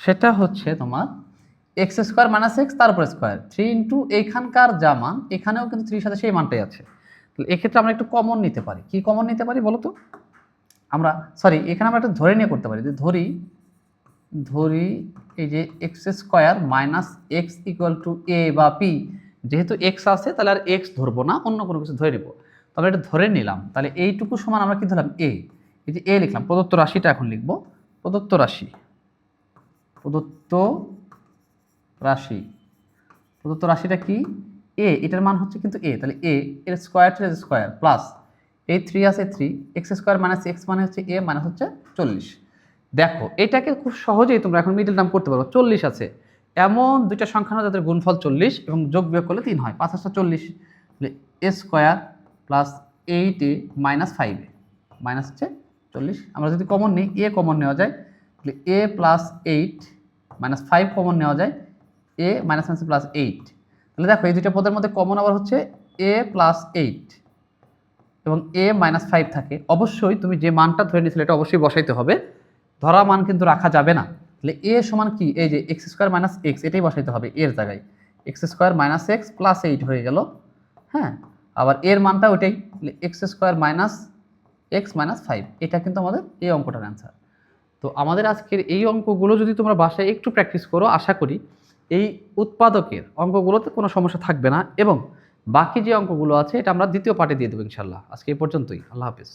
S1: সেটা হচ্ছে তোমার এক্স স্কোয়ার মাইনাস এক্স তার উপর স্কোয়ার 3 ইন্টু এইখানকার যা মান এখানেও কিন্তু 3 সাথে সেই মানটাই আছে। তাহলে এক্ষেত্রে আমরা একটু কমন নিতে পারি। কি কমন নিতে পারি বলো তো? আমরা সরি এখানে আমরা একটা ধরে নিয়ে করতে পারি যে ধরি এই যে x square minus x equal to A বা পি, যেহেতু এক্স আছে তাহলে আর এক্স ধরবো না, অন্য কোনো কিছু ধরে নেব। তবে এটা ধরে নিলাম, তাহলে এইটুকু সমান আমরা কি ধরলাম এ, এই যে এ লিখলাম। প্রদত্ত রাশিটা এখন লিখবো, প্রদত্ত রাশি প্রদত্ত রাশিটা কি এ, এটার মান হচ্ছে কিন্তু এ, তাহলে এ এর স্কোয়ার টু স্কোয়ার প্লাস এই 3 আছে 3 এক্স স্কোয়ার মাইনাস এক্স মানে হচ্ছে এ মানে হচ্ছে 40। দেখো এটাকে খুব সহজেই তোমরা এখন মিডল টার্ম করতে পারো। 40 আছে, এমন দুইটা সংখ্যা না যাদের গুণফল 40 এবং যোগ বিয়োগ করলে 3 হয়, 5 8 40, A square plus 8a minus 5a minus হচ্ছে 40। আমরা যদি কমন নিই এ কমন নেওয়া যায়, তাহলে এ প্লাস 8 মাইনাস 5 কমন নেওয়া যায়, এ মাইনাস মাইনাস প্লাস 8। তাহলে দেখো এই দুইটা পদের মধ্যে কমন আবার হচ্ছে এ প্লাস 8 এবং এ মাইনাস 5 থাকে। অবশ্যই তুমি যে মানটা ধরে নিয়েছিলে এটা অবশ্যই বসাইতে হবে, ধরা মান কিন্তু রাখা যাবে না। তাহলে এ সমান কি এই যে এক্স স্কোয়ার মাইনাস এক্স, এটাই বসাইতে হবে এর জায়গায়, x square minus x plus 8 হয়ে গেল। হ্যাঁ, আবার এর মানটা ওইটাই, x square minus x minus 5, এটা কিন্তু আমাদের এই অঙ্কটার অ্যান্সার। তো আমাদের আজকের এই অঙ্কগুলো যদি তোমরা বাসায় একটু প্র্যাকটিস করো, আশা করি এই উৎপাদকের অঙ্কগুলোতে কোনো সমস্যা থাকবে না, এবং বাকি যে অঙ্কগুলো আছে এটা আমরা দ্বিতীয় পার্টে দিয়ে দেবো ইনশাল্লাহ। আজকে এই পর্যন্তই, আল্লাহ হাফেজ।